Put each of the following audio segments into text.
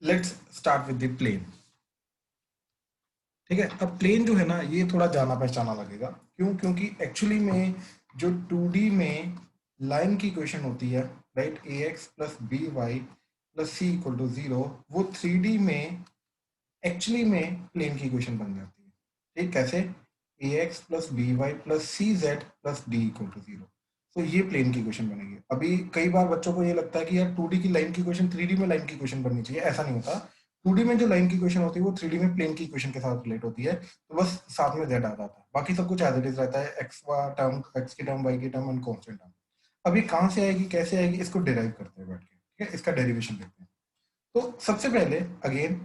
Let's start with the plane. ठीक है, अब प्लेन जो है ना ये थोड़ा जाना पहचाना लगेगा। क्यों? क्योंकि एक्चुअली में जो 2D में लाइन की इक्वेशन होती है, right, ax plus B Y plus c equal to 0, वो 3D में एक्चुअली में प्लेन की इक्वेशन बन जाती है। ठीक, कैसे? ax plus B Y plus C z plus d equal to 0। तो ये प्लेन की इक्वेशन बनेगी। अभी कई बार बच्चों को ये लगता है कि यार 2D की लाइन की इक्वेशन 3D में लाइन की इक्वेशन बननी चाहिए। ऐसा नहीं होता। 2D में जो लाइन की इक्वेशन होती है वो 3D में प्लेन की इक्वेशन के साथ रिलेट होती है। तो बस साथ में जेड आ जाता है, बाकी सब कुछ एज इट इज रहता है। एक्स का टर्म, एक्स की टर्म, वाई की टर्म एंड कॉन्स्टेंट टर्म। अभी कहाँ से आएगी, कैसे आएगी, इसको डिराइव करते हैं बैठ के। ठीक है, इसका डेरिवेशन देखते हैं। तो सबसे पहले अगेन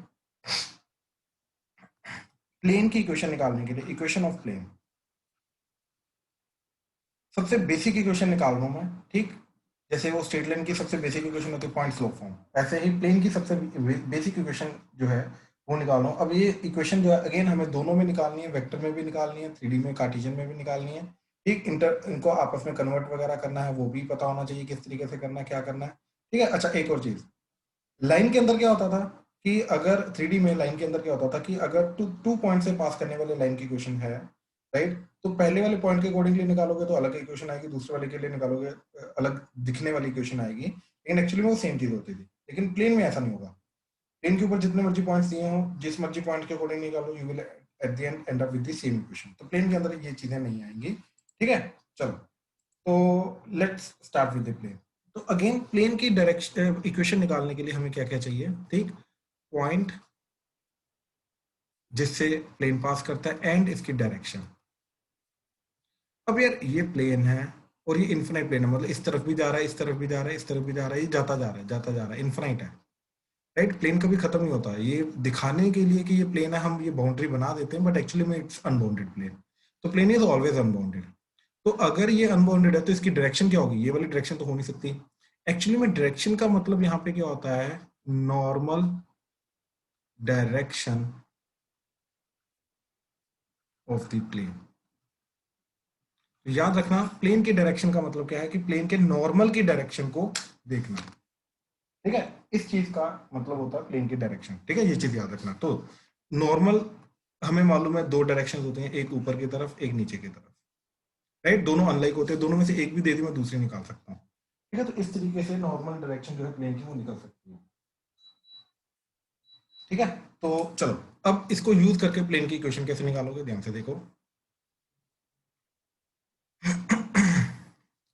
प्लेन की इक्वेशन निकालने के लिए इक्वेशन ऑफ प्लेन, सबसे बेसिक इक्वेशन निकाल रहा हूं मैं। ठीक, जैसे वो स्ट्रेट लाइन की सबसे बेसिक इक्वेशन होती है पॉइंट स्लोप फॉर्म, ऐसे ही प्लेन की सबसे बेसिक इक्वेशन जो है वो निकाल रहा हूं। अब ये इक्वेशन जो है अगेन हमें दोनों में निकालनी है, वेक्टर में भी निकालनी है, 3D में कार्टेशियन में भी निकालनी है। ठीक, इनको आपस में कन्वर्ट वगैरह करना है, वो भी पता होना चाहिए किस तरीके से करना है, क्या करना है। ठीक है, अच्छा एक और चीज, लाइन के अंदर क्या होता था कि अगर 3D में लाइन के अंदर क्या होता था कि अगर टू पॉइंट से पास करने वाले लाइन की इक्वेशन है, राइट, तो पहले वाले पॉइंट के अकॉर्डिंगली निकालोगे तो अलग इक्वेशन आएगी, दूसरे वाले के लिए निकालोगे अलग दिखने वाली इक्वेशन आएगी, लेकिन एक्चुअली में वो सेम चीज होती थी। लेकिन प्लेन में ऐसा नहीं होगा। प्लेन के ऊपर जितने मर्जी पॉइंट्स दिए हो, जिस मर्जी पॉइंट के अकॉर्डिंग निकालो, you will at the end up with the same equation. तो प्लेन के अंदर ये चीजें नहीं आएंगी। ठीक है, चलो, तो let's start with the plane. तो अगेन प्लेन की डायरेक्शन इक्वेशन निकालने के लिए हमें क्या क्या चाहिए? ठीक, पॉइंट जिससे प्लेन पास करता है एंड इसकी डायरेक्शन। अब यार ये प्लेन है और ये इन्फिनाइट प्लेन है, मतलब इस तरफ भी जा रहा है, इस तरफ भी जा रहा है, इस तरफ भी जा रहा है, ये जाता जा रहा है, जाता जा रहा है, इन्फिनाइट है। राइट, प्लेन कभी खत्म नहीं होता। ये दिखाने के लिए कि ये प्लेन है हम ये बाउंड्री बना देते हैं, बट एक्चुअली में इट्स अनबाउंडेड प्लेन। तो प्लेन इज ऑलवेज अनबाउंडेड। तो अगर ये अनबाउंडेड है तो इसकी डायरेक्शन क्या होगी? ये वाली डायरेक्शन तो हो नहीं सकती। एक्चुअली में डायरेक्शन का मतलब यहाँ पे क्या होता है? Normal direction of the plane. याद रखना, प्लेन की डायरेक्शन का मतलब क्या है कि प्लेन के नॉर्मल की डायरेक्शन को देखना। ठीक है, इस चीज का मतलब होता है प्लेन की डायरेक्शन। ठीक है, ये चीज याद रखना। तो नॉर्मल हमें मालूम है दो डायरेक्शन होते हैं, एक ऊपर की तरफ, एक नीचे की तरफ। राइट, दोनों अनलाइक होते हैं, दोनों में से एक भी दे दी मैं दूसरी निकाल सकता हूँ। ठीक है, तो इस तरीके से नॉर्मल डायरेक्शन जो है प्लेन की वो निकल सकती है। ठीक है, तो चलो अब इसको यूज करके प्लेन की इक्वेशन कैसे निकालोगे, ध्यान से देखो।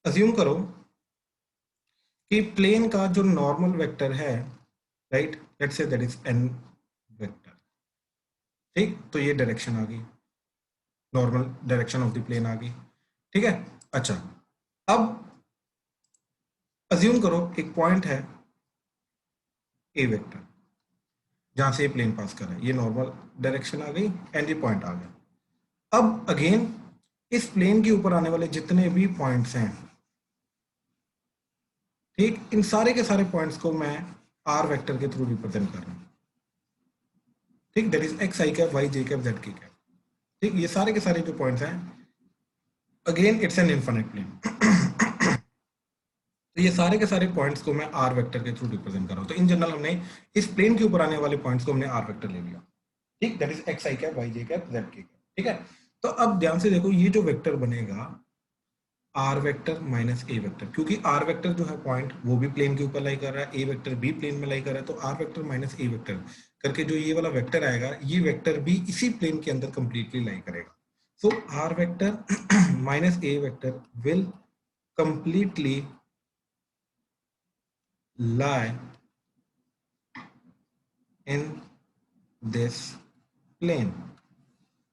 अज्यूम करो कि प्लेन का जो नॉर्मल वेक्टर है, right, let's say that is N vector. ठीक, तो ये डायरेक्शन आ गई, normal direction of the plane आ गई। ठीक है, अच्छा, अब अज्यूम करो एक पॉइंट है ए वेक्टर जहां से ये प्लेन पास कर रहा है, ये नॉर्मल डायरेक्शन आ गई एंड ये पॉइंट आ गया। अब अगेन इस प्लेन के ऊपर आने वाले जितने भी पॉइंट्स हैं, ठीक, इन सारे के सारे पॉइंट्स को मैं आर वेक्टर के थ्रू रिप्रेजेंट कर रहा हूं। ठीक, that is x I cap, Y J cap, Z के कैप। ठीक, ये सारे के सारे जो पॉइंट्स हैं, again it's an infinite plane. तो ये सारे के सारे पॉइंट्स को मैं आर वेक्टर के थ्रू रिप्रेजेंट कर रहा हूं। तो इन जनरल हमने इस प्लेन के ऊपर आने वाले पॉइंट्स को हमने आर वेक्टर ले लिया। ठीक, that is x I cap, Y J cap, Z के कैप। ठीक है, तो अब ध्यान से देखो ये जो वेक्टर बनेगा are vector minus A vector, क्योंकि आर वेक्टर जो है पॉइंट वो भी प्लेन के ऊपर लाई कर रहा है, ए वेक्टर भी प्लेन में लाई कर रहा है, तो are vector minus A vector करके जो ये वाला वेक्टर आएगा, ये वेक्टर भी इसी प्लेन के अंदर कंप्लीटली लाई करेगा। So R vector minus A vector will completely lie in this plane।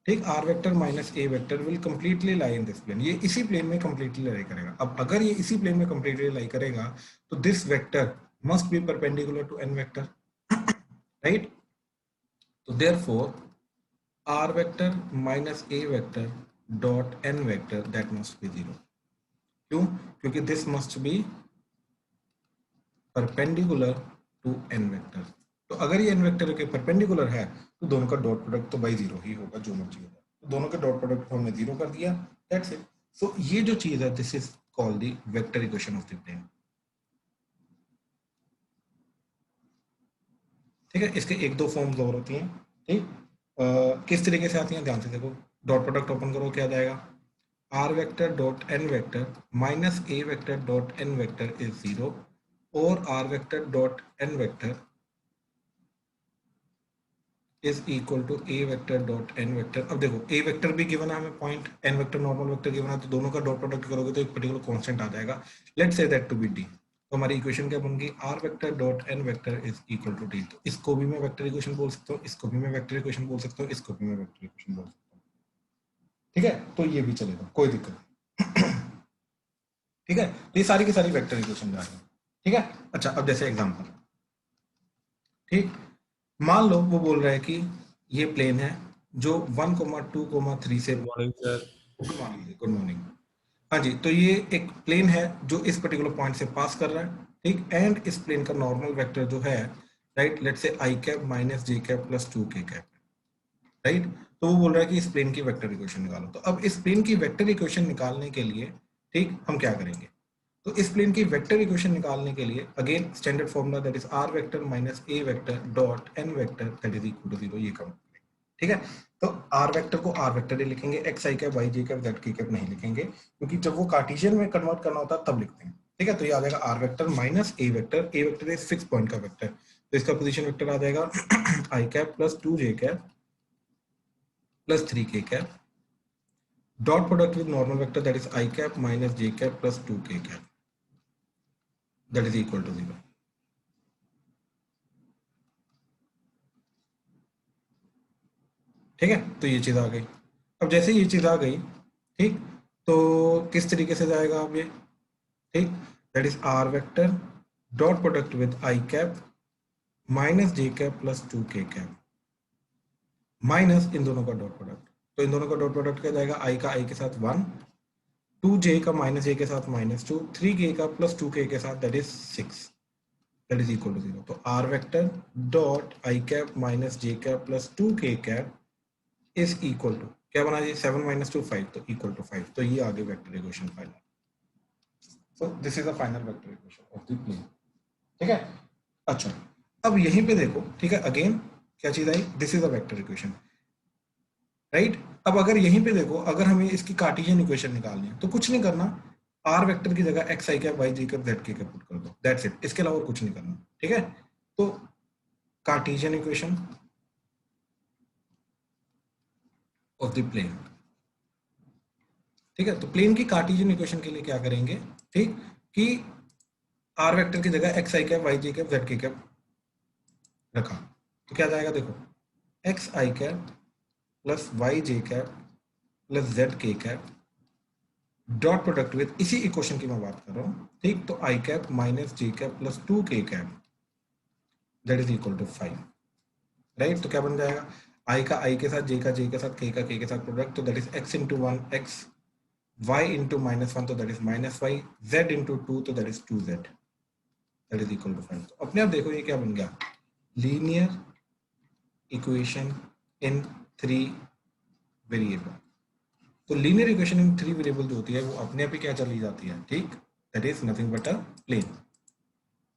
ठीक, R vector minus A vector will completely lie in this plane, ये इसी प्लेन में कंप्लीटली लाई करेगा। अब अगर ये इसी प्लेन में कंप्लीटली लाई करेगा तो this vector must be perpendicular to N vector, right. तो therefore R vector minus A vector dot N vector that must be zero. क्यों? क्योंकि this must be perpendicular to N vector. तो अगर ये N vector के perpendicular है तो दोनों का डॉट प्रोडक्ट तो बाई जीरो ही होगा, जो मर्जी होगा। तो दोनों के डॉट प्रोडक्ट को हमने जीरो कर दिया, दैट्स इट। सो ये जो चीज है this is called the vector equation of the plane. ठीक है, इसके एक दो फॉर्म्स और होती हैं। ठीक, किस तरीके से आती हैं ध्यान से देखो, डॉट प्रोडक्ट ओपन करो, क्या जाएगा, are vector dot N vector minus A vector dot N vector is 0 और R vector dot N vector is equal to A vector dot N vector. अब देखो ए वेक्टर भी गिवन है हमें point, N vector normal vector given है, तो दोनों का डॉट प्रोडक्ट करोगे तो एक पर्टिकुलर कांस्टेंट आ जाएगा। Let's say that to be D. तो हमारी इक्वेशन क्या बन गई, R vector dot N vector is equal to D. तो इसको भी मैं वेक्टर इक्वेशन बोल सकता हूँ, इसको भी मैं वेक्टर इक्वेशन बोल सकता हूँ, इसको भी मैं वेक्टर इक्वेशन बोल सकता हूँ। ठीक है, तो ये भी चलेगा, कोई दिक्कत नहीं। ठीक है, तो ये सारी की सारी वेक्टर इक्वेशन जा रही है। ठीक है, अच्छा अब जैसे एग्जांपल, ठीक, मान लो वो बोल रहा है कि ये प्लेन है जो 1,2,3 से, good morning sir. Good morning, good morning. हाँ जी, तो ये एक प्लेन है जो इस पर्टिकुलर पॉइंट से पास कर रहा है। ठीक, एंड इस प्लेन का नॉर्मल वेक्टर जो है, राइट, लेट्स से आई कैप माइनस जे cap plus 2k cap, right. तो वो बोल रहा है कि इस प्लेन की वेक्टर इक्वेशन निकालो। तो अब इस प्लेन की वेक्टर इक्वेशन निकालने के लिए, ठीक, हम क्या करेंगे, तो इस प्लेन की वेक्टर इक्वेशन निकालने के लिए again standard formula, that is are vector minus A vector dot N vector that is equal to 0, ये काम। ठीक है, तो आर वेक्टर को आर वेक्टर ही लिखेंगे, एक्स आई कैप वाई जे कैप जेड के कैप नहीं लिखेंगे, क्योंकि जब वो कार्टेशियन में कन्वर्ट करना होता है तब लिखते हैं। ठीक है, तो ये आ जाएगा are vector minus A vector, A vector is fix point का वेक्टर, तो इसका पोजीशन वेक्टर आ जाएगा आई cap plus 2 J cap plus 3k cap dot product with normal vector that is I cap minus J cap plus 2k cap that is equal to 0। ठीक है, तो ये चीज आ गई। अब जैसे ये चीज आ गई, ठीक, तो किस तरीके से जाएगा अब ये, ठीक, that is are vector dot product with I cap minus J cap plus 2k cap minus इन दोनों का डॉट प्रोडक्ट। तो इन दोनों का डॉट प्रोडक्ट क्या जाएगा, आई का आई के साथ 1, 2j का माइनस जे के साथ -2, 3k का प्लस 2k के साथ that is 6, that is equal to 0। तो are vector dot I cap minus J cap plus 2k cap is equal to क्या बना जी, 7 - 2 5, तो इक्वल टू 5। तो ये आगे vector equation final. So this is the final vector equation of the plane. ठीक है, अच्छा अब यहीं पे देखो, ठीक है, अगेन क्या चीज आई, this is the vector equation, right. अब अगर यहीं पे देखो, अगर हमें इसकी कार्टेशियन इक्वेशन निकालनी है तो कुछ नहीं करना, आर वेक्टर की जगह एक्स आई cap Y J cap Z के कैप पुट कर दो, दैट्स इट, इसके अलावा कुछ नहीं करना। ठीक है, तो Cartesian equation of the plane. ठीक है, तो प्लेन की कार्टेशियन इक्वेशन के लिए क्या करेंगे, ठीक, कि आर वेक्टर की जगह एक्स आई cap Y J cap Z के कैप रखा, तो क्या जाएगा देखो, एक्स आई कैप प्लस वाई जे कैप प्लस जेड के कैप डॉट प्रोडक्ट विद, इसी इक्वेशन की मैं बात कर रहा हूँ, ठीक, तो I cap minus J cap plus 2k cap that is equal to 5, right. तो क्या बन जाएगा, आई का आई के साथ, जे का जे के साथ, के का के साथ प्रोडक्ट, तो that is X into 1 X, y into -1 तो that is -y, z into 2 तो that is 2z that is equal to 5। तो अपने आप देखो ये क्या बन गया, लीनियर इक्वेशन इन 3 वेरिएबल। तो लीनियर इक्वेशन इन 3 वेरिएबल जो होती है वो अपने आप ही क्या चली जाती है, ठीक, that is nothing but a plane.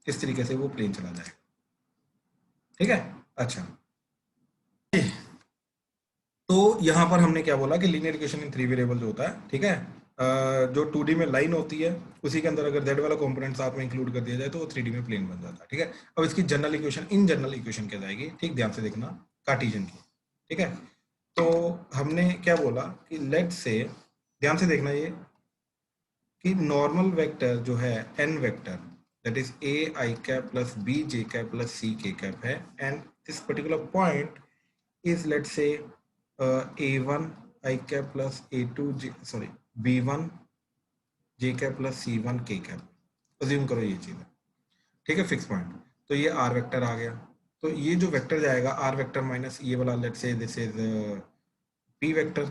इस तरीके से वो प्लेन चला जाएगा। ठीक है, अच्छा, तो यहाँ पर हमने क्या बोला कि लीनियर इक्वेशन इन 3 वेरिएबल जो होता है, ठीक है, जो 2D में लाइन होती है उसी के अंदर अगर z वाला कंपोनेंट साथ में इंक्लूड कर दिया जाए तो वो 3D में प्लेन बन जाता है। ठीक है, अब इसकी general equation, in general equation क्या जाएगी, ठीक, ध्यान से देखना, कार्टेशियन की। ठीक है, तो हमने क्या बोला कि लेट से, ध्यान से देखना ये, कि नॉर्मल वेक्टर जो है n vector that is a i cap plus b j cap plus c k cap है, and this particular point is let's say a1 i cap plus a2 j sorry b1 j cap plus c1 k cap assume करो ये चीज है। ठीक है, fix point, तो ये R vector आ गया, तो ये जो वेक्टर जाएगा आर वेक्टर माइनस ये वाला, let's say this is P vector,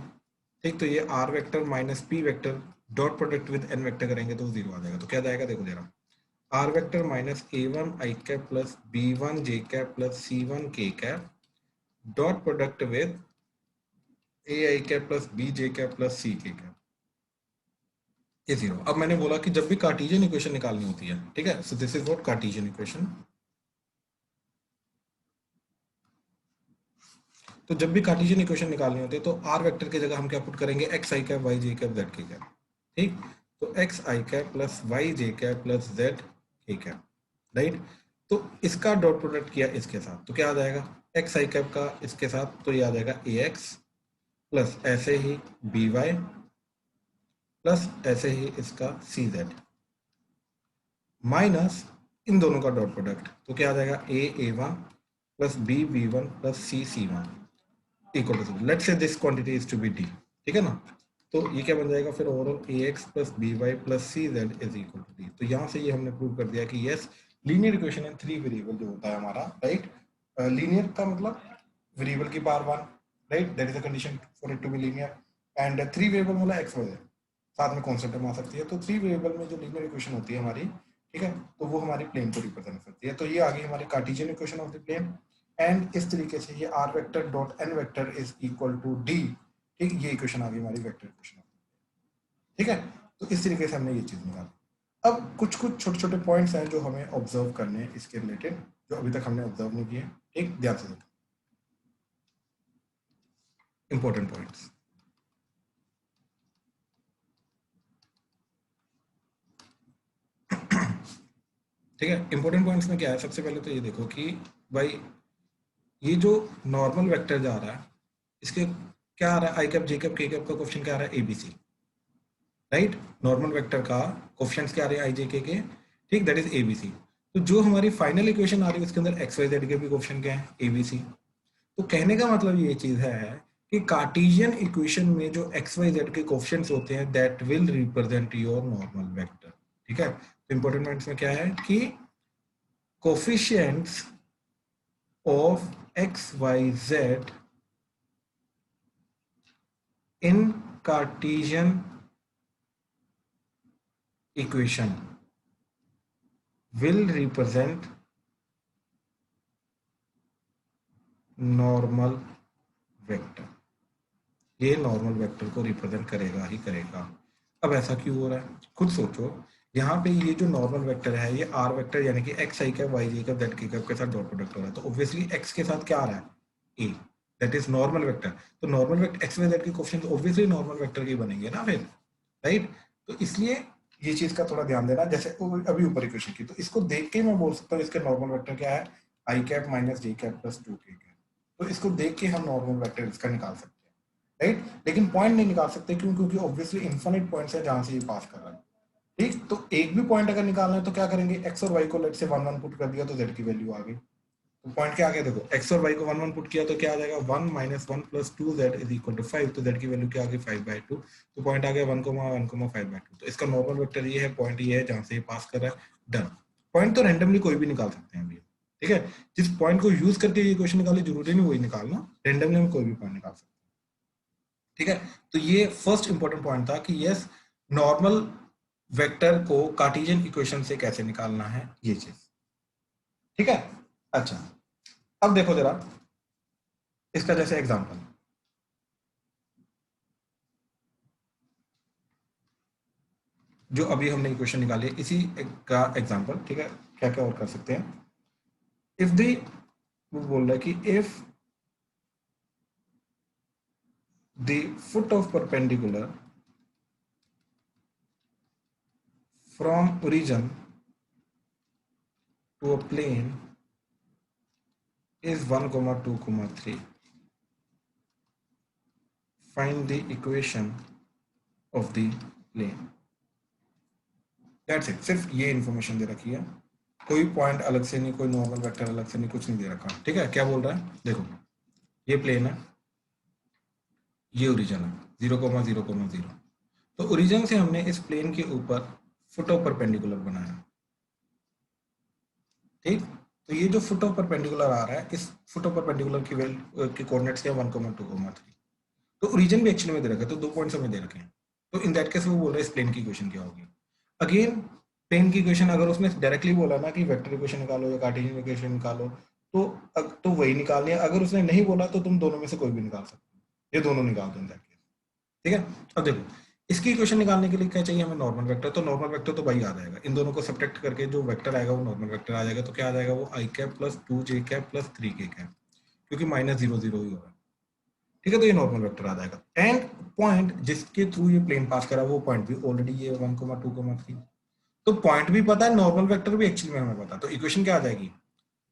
ठीक, तो ये R vector minus P vector dot product with N vector करेंगे तो 0 आ जाएगा। तो क्या जाएगा देखो जरा, R vector minus a1 i cap plus b1 j cap plus c1 k cap dot product with A I cap plus B J cap plus C K cap, ये 0। अब मैंने बोला कि जब भी कार्टेशियन इक्वेशन निकालनी होती है, ठीक है, so this is what Cartesian equation, तो जब भी कार्टेशियन इक्वेशन निकालनी होती है तो आर वेक्टर की जगह हम क्या पुट करेंगे, एक्स आई कैप वाई जे कैप जेड के कैप, ठीक। तो एक्स आई कैप प्लस वाई जे कैप प्लस जेड के कैप, राइट। तो इसका डॉट प्रोडक्ट किया इसके साथ तो क्या आ जाएगा, एक्स आई कैप का इसके साथ तो ये आ जाएगा ए एक्स प्लस ऐसे ही बी वाई प्लस ऐसे ही इसका सी जेड माइनस इन दोनों का डॉट प्रोडक्ट तो क्या आ जाएगा, A one plus B one plus C one equal to, let's say this quantity is to be D, ठीक है ना। तो ये क्या बन जाएगा फिर, overall A X plus B Y plus C Z is equal to D. तो यहाँ से ये हमने प्रूव कर दिया कि yes, linear equation in 3 variable जो होता है हमारा, राइट। लीनियर का मतलब वेरिएबल की power 1, right, that is a condition for it to be linear. And 3 variable मतलब एक्स वाई जेड, साथ में कॉन्सेप्ट में आ सकती है। तो 3 वेरिएबल में जो लीनियर इक्वेशन होती है हमारी, ठीक है, तो वो हमारी प्लेन को रिप्रेजेंट करती है। तो ये आ गई हमारी Cartesian equation of the plane. And इस तरीके से ये R vector dot N vector is equal to D, ठीक, ये इक्वेशन आ गई हमारी वेक्टर इक्वेशन, ठीक है। तो इस तरीके से हमने ये चीज निकाली। अब कुछ कुछ छोटे छोटे पॉइंट्स हैं जो हमें ऑब्जर्व करने हैं इसके रिलेटेड, जो अभी तक हमने ऑब्जर्व नहीं किए, ठीक, ध्यान से देखो इंपॉर्टेंट पॉइंट्स। ठीक है, इंपॉर्टेंट पॉइंट्स में क्या है, सबसे पहले तो ये देखो कि भाई ये जो नॉर्मल वेक्टर जा रहा है इसके क्या आ रहा है, आई कैप जे कैप के कैप का कोएफिशिएंट क्या आ रहा है, एबीसी, राइट। नॉर्मल वेक्टर का कोएफिशिएंट्स क्या आ रहे हैं, आई जे के, ठीक, दैट इज एबीसी। तो जो हमारी फाइनल इक्वेशन आ रही है उसके अंदर एक्स वाई जेड के भी कोएफिशिएंट क्या है, एबीसी। तो कहने का मतलब ये चीज है कि कार्टेशियन इक्वेशन में जो एक्स वाई जेड के कोएफिशिएंट्स होते हैं that will represent your normal vector, ठीक है। तो इंपॉर्टेंट पॉइंट्स में क्या है कि coefficients of X Y Z in Cartesian equation will represent normal vector, ये नॉर्मल वेक्टर को रिप्रेजेंट करेगा ही करेगा। अब ऐसा क्यों हो रहा है, खुद सोचो। यहाँ पे ये जो नॉर्मल वेक्टर है ये आर वेक्टर यानी कि एक्स आई कैप वाई जे कैप जेड कैप के साथ डॉट प्रोडक्ट हो रहा है, तो ऑब्वियसली एक्स के साथ क्या आ रहा है, A, that is normal vector. तो normal vector X Y Z के कोएफिशिएंट ऑब्वियसली नॉर्मल वेक्टर के बनेंगे ना फिर, राइट। तो इसलिए ये चीज का थोड़ा ध्यान देना। जैसे अभी ऊपर इक्वेशन की, तो इसको देख के मैं बोल सकता हूँ इसके नॉर्मल वेक्टर क्या है, आई कैप माइनस जे कैप प्लस 2 के कैप। तो इसको देख के हम नॉर्मल वेक्टर इसका निकाल सकते हैं, राइट। लेकिन पॉइंट नहीं निकाल सकते, क्यों, क्योंकि ऑब्वियसली इन्फिनिट पॉइंट्स है जहां से ये पास कर रहा है, ठीक। तो एक भी पॉइंट अगर निकालना है तो क्या करेंगे, एक्स और वाई को लेट से 1 1 पुट कर दिया तो जेड की वैल्यू आ गई। तो पॉइंट क्या आ गया, देखो एक्स और वाई को 1 1 पुट किया तो क्या आ जाएगा, 1 minus 1 plus 2 Z is equal to 5। तो जेड की वैल्यू क्या आ गई, 5/2। तो पॉइंट आ गया 1,1,5/2। तो इसका नॉर्मल वेक्टर ये है, पॉइंट ये है जहां से ये पास कर रहा है, डन। पॉइंट तो रैंडमली कोई भी निकाल सकते हैं अभी, ठीक है। जिस पॉइंट को यूज करके ये क्वेश्चन निकाले जरूरी नहीं वही निकालना, रैंडमली हम कोई भी पॉइंट निकाल सकते हैं, ठीक है। तो ये फर्स्ट इंपॉर्टेंट पॉइंट था कि यस, नॉर्मल वेक्टर को कार्टेशियन इक्वेशन से कैसे निकालना है ये चीज, ठीक है। अच्छा, अब देखो जरा इसका जैसे एग्जांपल, जो अभी हमने इक्वेशन निकाली है इसी का एग्जांपल, ठीक है। क्या क्या और कर सकते हैं, इफ दी, वो बोल रहा है कि if the foot of perpendicular from origin to a plane is 1, 2, 3. Find the equation of the plane. That's it. सिर्फ ये इंफॉर्मेशन दे रखी है, कोई पॉइंट अलग से नहीं, कोई नॉर्मल वेक्टर अलग से नहीं, कुछ नहीं दे रखा, ठीक है। क्या बोल रहा है, देखो ये प्लेन है, ये ओरिजिन है 0, 0, 0। तो ओरिजिन से हमने इस प्लेन के ऊपर फुट ऑफ परपेंडिकुलर बनाया, ठीक। तो ये जो फुट ऑफ परपेंडिकुलर आ रहा है, इस फुट ऑफ परपेंडिकुलर की वैल्यू की कोऑर्डिनेट्स क्या, 1, 2, 3। तो ओरिजिन भी एक्चुअली में दे रखा है, तो 2 पॉइंट्स हमें दे रखे हैं। तो इन दैट केस वो बोल रहा है इस प्लेन की इक्वेशन क्या होगी। अगेन प्लेन की इक्वेशन अगर उसने डायरेक्टली बोला ना कि वेक्टर इक्वेशन निकालो या कार्टेशियन इक्वेशन निकालो, तो वही निकालनी है। अगर उसने नहीं बोला तो तुम दोनों में से कोई भी निकाल सकते हो, ये दोनों निकाल दो इन दैट केस, ठीक है। अब देखो इसकी इक्वेशन निकालने के लिए क्या चाहिए हमें, नॉर्मल वेक्टर। तो नॉर्मल वेक्टर तो वही आ जाएगा, इन दोनों को सब्ट्रैक्ट करके जो वेक्टर आएगा वो नॉर्मल वेक्टर आ जाएगा। तो क्या आ जाएगा, वो आई cap plus 2 J cap plus 3 K cap, क्योंकि -0, 0 ही हो रहा है, ठीक है, तो ये नॉर्मल वेक्टर आ जाएगा। एंड पॉइंट जिसके थ्रू ये प्लेन पास करा वो पॉइंट भी ऑलरेडी ये 1, 2, 3, तो पॉइंट भी पता है, नॉर्मल वेक्टर भी एक्चुअली में हमें पता है। तो इक्वेशन क्या आ जाएगी,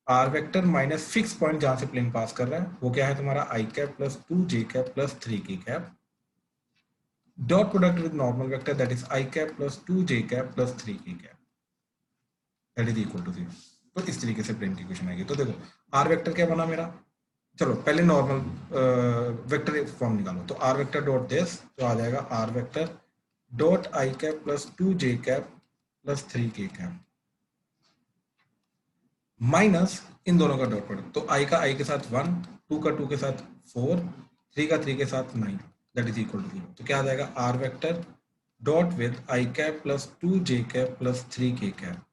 are vector minus fix point जहां से प्लेन पास कर रहा है वो क्या है तुम्हारा I cap plus 2j cap plus 3k cap dot product with normal vector that is I cap plus 2j cap plus 3k cap that is equal to 0। तो इस तरीके से प्लेन की इक्वेशन आएगी। तो देखो आर वेक्टर क्या बना मेरा, चलो पहले नॉर्मल वेक्टर फॉर्म निकालो। तो आर वेक्टर डॉट दिस तो आ जाएगा are vector dot I cap plus 2j cap plus 3k cap minus इन दोनों का डॉट प्रोडक्ट। तो आई का आई के साथ 1, 2 का 2 के साथ 4, 3 का 3 के साथ 9 दैट इज इक्वल टू 0। तो क्या आ जाएगा, are vector dot with I cap plus 2j cap plus 3k cap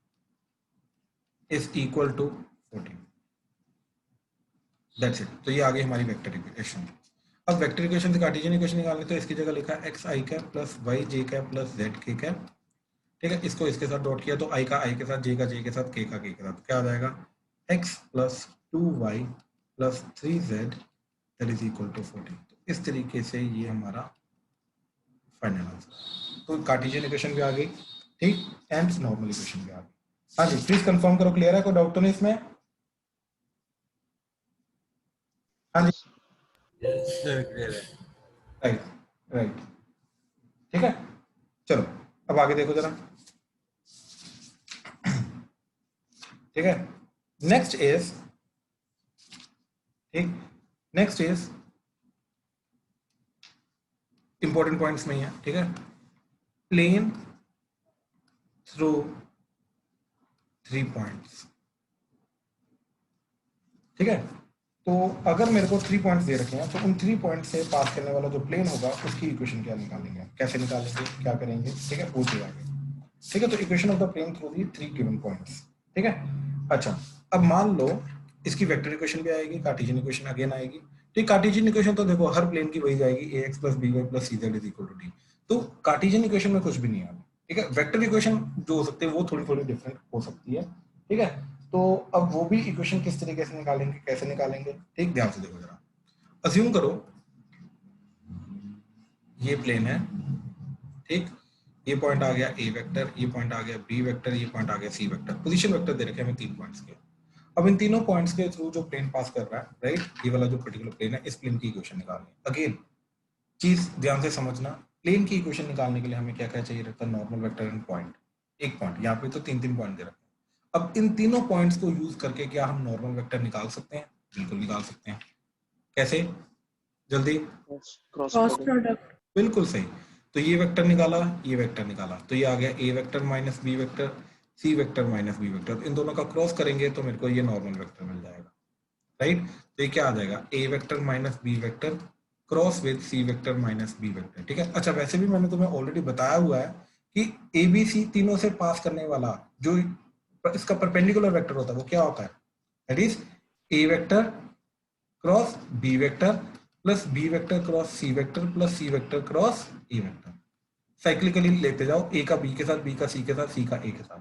is equal to 14। That's it. तो ये आ गई हमारी वेक्टर इक्वेशन। अब वेक्टर इक्वेशन से कार्टेशियन इक्वेशन निकालने, तो इसकी जगह लिखा है एक्स आई कैप प्लस वाई जे कैप प्लस जेड के कैप। ठीक है, इसको इसके साथ डॉट किया तो आई का आई के साथ, जे का जे के साथ, के का के के साथ, क्या आ जाएगा x plus 2y plus 3z that is equal to 14। तो इस तरीके से ये हमारा फाइनल आंसर। तो कार्टेशियन इक्वेशन भी आ गई, ठीक, एंड नॉर्मल इक्वेशन भी आ गई। हाँ जी, प्लीज कंफर्म करो, क्लियर है, कोई डाउट तो नहीं इसमें? हाँ जी, यस सर क्लियर है। राइट राइट, ठीक है। चलो अब आगे देखो जरा, ठीक है। नेक्स्ट इज, ठीक, नेक्स्ट इज इंपॉर्टेंट पॉइंट्स में ही है, ठीक है। प्लेन थ्रू 3 पॉइंट्स, ठीक है। तो अगर मेरे को 3 पॉइंट्स दे रखे हैं तो उन 3 पॉइंट से पास करने वाला जो प्लेन होगा उसकी इक्वेशन क्या निकालेंगे, कैसे निकालेंगे, क्या करेंगे, ठीक है, पूछ लिया आगे। ठीक है, तो equation of the plane through the 3 given points, ठीक है। अच्छा, अब मान लो इसकी वेक्टर इक्वेशन भी आएगी, कार्टेशियन इक्वेशन अगेन आएगी। ठीक, कार्टेशियन इक्वेशन तो देखो हर प्लेन की वही जाएगी, ax plus by plus cz is equal to d। तो कार्टेशियन इक्वेशन में कुछ भी नहीं आएगा, ठीक है। वेक्टर इक्वेशन जो हो सकते हैं वो थोड़ी थोड़ी डिफरेंट हो सकती है, ठीक है। तो अब वो भी इक्वेशन किस तरीके से निकालेंगे, कैसे निकालेंगे, ठीक, ध्यान से देखो जरा। अज्यूम करो ये प्लेन है, ठीक, ये पॉइंट आ गया ए वेक्टर, ये पॉइंट आ गया बी वेक्टर, ये पॉइंट आ गया सी वेक्टर। पोजीशन वेक्टर दे रखे हैं हमें 3 पॉइंट्स के। अब इन तीनों पॉइंट्स के थ्रू जो प्लेन पास कर रहा है, राइट, ये वाला जो पर्टिकुलर प्लेन है, इस प्लेन की इक्वेशन निकालनी है। अगेन चीज ध्यान से समझना, प्लेन की इक्वेशन निकालने के लिए हमें क्या क्या चाहिए रहता है, नॉर्मल वेक्टर एंड पॉइंट, एक पॉइंट। यहाँ पे तो 3 पॉइंट दे रखे हैं। अब इन तीनों पॉइंट्स को यूज करके क्या हम नॉर्मल वेक्टर निकाल सकते हैं? बिल्कुल निकाल सकते हैं। कैसे, जल्दी? Cross product. बिल्कुल सही। तो ये वेक्टर निकाला, ये वेक्टर निकाला, तो ये आ गया ए वेक्टर माइनस बी वेक्टर, सी वेक्टर माइनस बी वेक्टर। इन दोनों का क्रॉस करेंगे तो मेरे को ये नॉर्मल वेक्टर मिल जाएगा, राइट। तो ये क्या आ जाएगा, A vector minus B vector cross with C vector minus B vector, ठीक है। अच्छा, वैसे भी मैंने तुम्हें ऑलरेडी बताया हुआ है कि ए बी सी तीनों से पास करने वाला जो इसका परपेंडिकुलर वेक्टर होता है वो क्या होता है, that is A vector cross B vector plus B vector cross C vector plus C vector cross A vector. Cyclically लेते जाओ, ए का बी के साथ, बी का सी के साथ, सी का ए के साथ।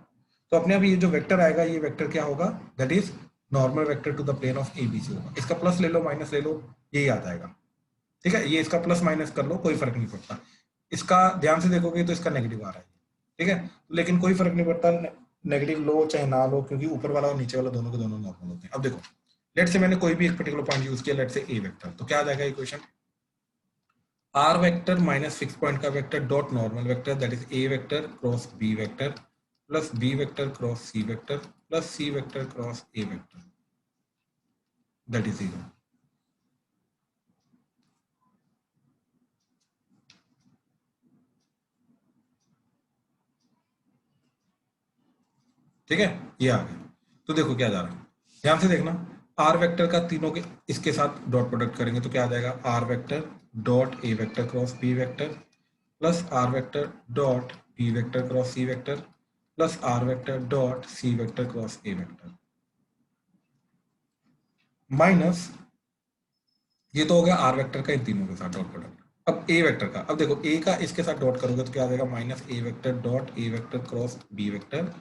तो अपने आप ये जो वेक्टर आएगा, ये वेक्टर क्या होगा, that is normal vector to the plane of A B C होगा। इसका प्लस ले लो, माइनस ले लो, यही आ जाएगा, ठीक है। ये इसका प्लस माइनस कर लो, कोई फर्क नहीं पड़ता। इसका ध्यान से देखोगे तो इसका नेगेटिव आ रहा है, ठीक है, लेकिन कोई फर्क नहीं पड़ता, नेगेटिव लो चाहे ना लो, क्योंकि ऊपर वाला और नीचे वाला दोनों के दोनों नॉर्मल होते हैं। अब देखो, लेट से मैंने कोई भी एक पर्टिकुलर पॉइंट यूज किया, लेट से ए वेक्टर, तो क्या आ जाएगा equation, r vector minus fix point का vector dot normal vector that is A vector cross B vector plus B vector cross C vector plus C vector cross A vector that is 0। ठीक है, ये आ गया। तो देखो क्या जा रहा है, ध्यान से देखना, आर वेक्टर का तीनों के इसके साथ डॉट प्रोडक्ट करेंगे तो क्या आ जाएगा, are vector dot A vector cross B vector plus R vector dot B vector cross C vector plus R vector dot C vector cross A vector minus, ये तो हो गया आर वेक्टर का इन तीनों के साथ डॉट प्रोडक्ट। अब ए vector का, अब देखो ए का इसके साथ डॉट करोगे तो क्या आ जाएगा, minus A vector dot A vector cross B vector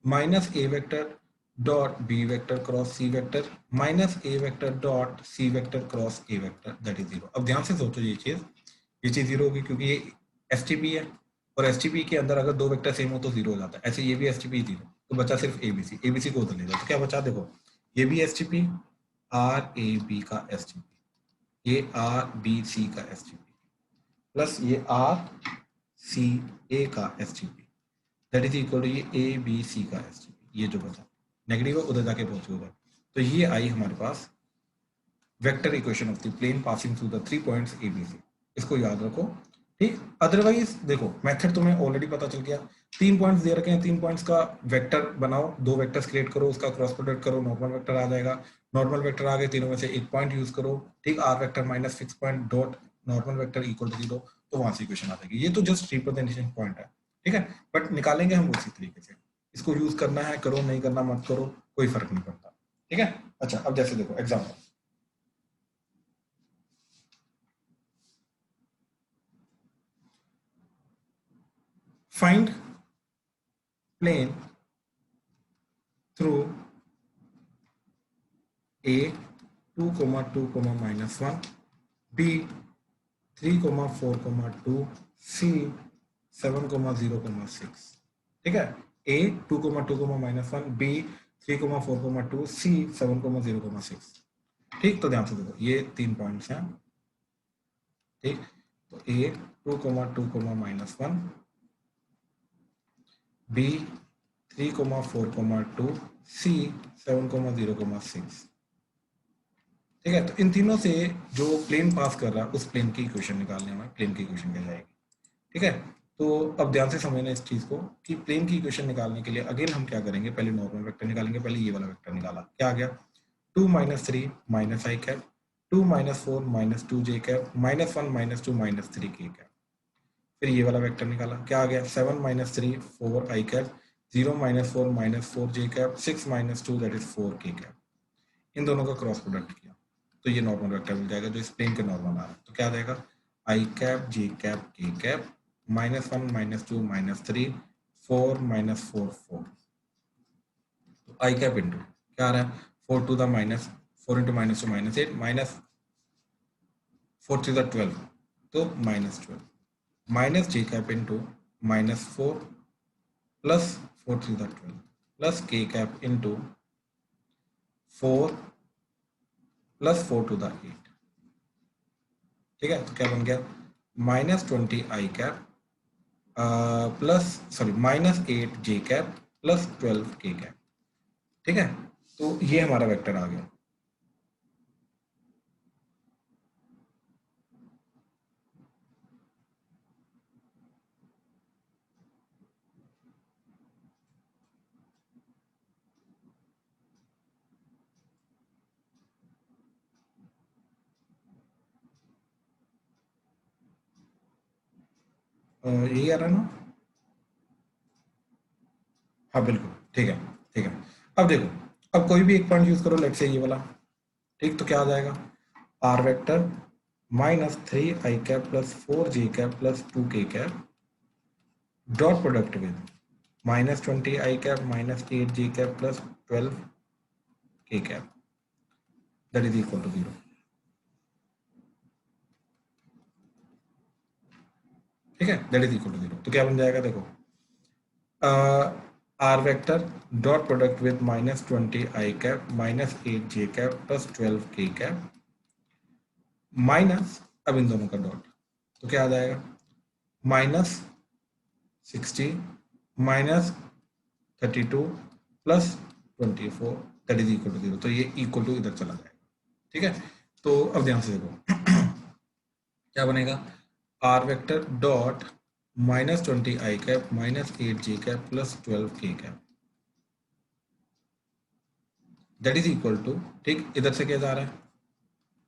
minus A vector dot B vector cross C vector minus A vector dot C vector cross A vector that is zero. अब ध्यान से सोचो ये चीज जीरो होगी क्योंकि ये STP है और एसटीपी के अंदर अगर दो वेक्टर सेम हो तो जीरो हो जाता है। ऐसे ये भी एसटीपी जीरो, तो बचा सिर्फ एबीसी, एबीसी को उधर ले जाओ तो क्या बचा, देखो ये भी एसटीपी आर ए बी का एसटीपी, ये आर बी सी का एसटीपी प्लस ये आर सी ए का STP that is equal to ये ए बी सी का एसटीपी। ये जो बचा नेगेटिव है उधर जाके पहुंचेगा। तो ये आई हमारे पास vector equation of the plane passing through the 3 points a B c. इसको याद रखो, ठीक। अदरवाइज देखो मेथड तुम्हें ऑलरेडी पता चल गया, 3 पॉइंट्स दे रखे हैं, 3 पॉइंट्स का वेक्टर बनाओ, 2 वेक्टर्स क्रिएट करो, उसका क्रॉस प्रोडक्ट करो, नॉर्मल वेक्टर आ जाएगा। नॉर्मल वेक्टर आ गए, तीनों में से एक पॉइंट यूज करो, ठीक, R vector minus fix point dot normal vector equal to 0, तो वहां से इक्वेशन आ जाएगी। ये तो जस्ट रिप्रेजेंटेशन पॉइंट है, ठीक है, बट निकालेंगे हम उसी तरीके से। इसको यूज करना है करो, नहीं करना मत करो, कोई फर्क नहीं पड़ता, ठीक है। अच्छा अब जैसे देखो example, find plane through a 2, 2, -1, b 3, 4, 2, c 7, 0, 6, ठीक है। a 2, 2, -1, b 3, 4, 2, c 7, 0, 6, ठीक। तो ध्यान से देखो ये 3 पॉइंट्स हैं, ठीक। तो a 2, 2, -1, b 3, 4, 2, c 7, 0, 6, ठीक है। तो इन तीनों से जो प्लेन पास कर रहा है उस प्लेन की इक्वेशन निकालने में प्लेन की इक्वेशन क्या जाएगी, ठीक है। तो अब ध्यान से समझना इस चीज को कि प्लेन की इक्वेशन निकालने के लिए अगेन हम क्या करेंगे, पहले नॉर्मल वेक्टर निकालेंगे। पहले ये वाला वेक्टर निकाला, क्या आ गया, 2 - 3 माइनस आई cap, 2 - 4 -2 J cap, -1 -2 -3 K cap. फिर ये वाला वेक्टर निकाला, क्या आ गया, 7 - 3 4 आई cap, 0 -4 -4 J cap, 6 -2 that is 4 के कैप। इन दोनों का क्रॉस प्रोडक्ट किया तो ये नॉर्मल वेक्टर मिल जाएगा जो इस प्लेन के नॉर्मल आ रहा है। तो क्या आ जाएगा, आई कैप जे कैप के कैप, -1 -2 -3 4 -4 4। तो आई कैप इंटू क्या आ रहा है, 4 to the minus 4 into -2 -8 minus 4 three the 12, तो -12 minus J cap into -4 plus 4 three the 12 plus k cap into 4 plus 4 to the 8, ठीक है। तो क्या बन गया, -20 आई कैप प्लस सॉरी -8 जे कैप प्लस 12 के कैप, ठीक है। तो ये हमारा वेक्टर आ गया। यही आ रहा है ना, हाँ बिल्कुल, ठीक है, ठीक है। अब देखो, अब कोई भी एक पॉइंट यूज करो, लेट्स से ये वाला, ठीक। तो क्या आ जाएगा, are vector -3 I cap plus 4 J cap plus 2 के cap dot product with -20 I cap -8 J cap plus 12 के cap that is equal to 0, ठीक है, दैट इज इक्वल टू 0। तो क्या बन जाएगा, देखो R vector dot product with -20 I cap -8 J cap plus 12 के कैप माइनस, अब इन दोनों का डॉट, तो क्या आ जाएगा, -60 -32 plus 24 that is equal to 0। तो ये इक्वल टू इधर चला जाएगा, ठीक है। तो अब ध्यान से देखो क्या बनेगा, are vector dot -20 I cap -8 J cap plus 12 के cap that is equal to, ठीक, इधर से क्या जा रहा है,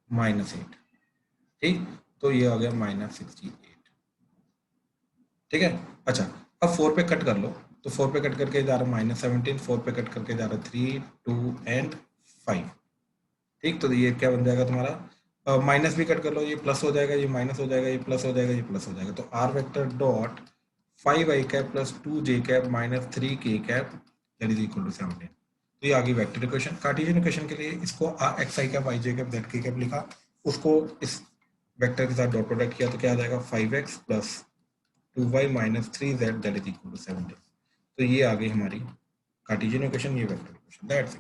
-8, ठीक। तो ये आ गया -68, ठीक है। अच्छा अब 4 पे कट कर लो, तो 4 पे कट करके जा रहा है -17, 4 पे कट करके जा रहा है 3 2 एंड 5, ठीक। तो ये क्या बन जाएगा तुम्हारा, माइनस भी कट कर लो, ये प्लस हो जाएगा, ये माइनस हो जाएगा, ये प्लस हो जाएगा, ये प्लस हो जाएगा। तो are vector dot 5 I cap plus 2 J cap -3 K cap that is equal to 17। तो ये आ गई वेक्टर इक्वेशन। कार्टेशियन इक्वेशन के लिए इसको एक्स आई कैप वाई जे कैप जेड के कैप लिखा, उसको इस वेक्टर के साथ डॉट प्रोडक्ट किया तो क्या आ जाएगा 5x plus 2y minus 3z that is equal to 17। तो ये आ गई हमारी कार्टेशियन इक्वेशन, ये vector equation. That's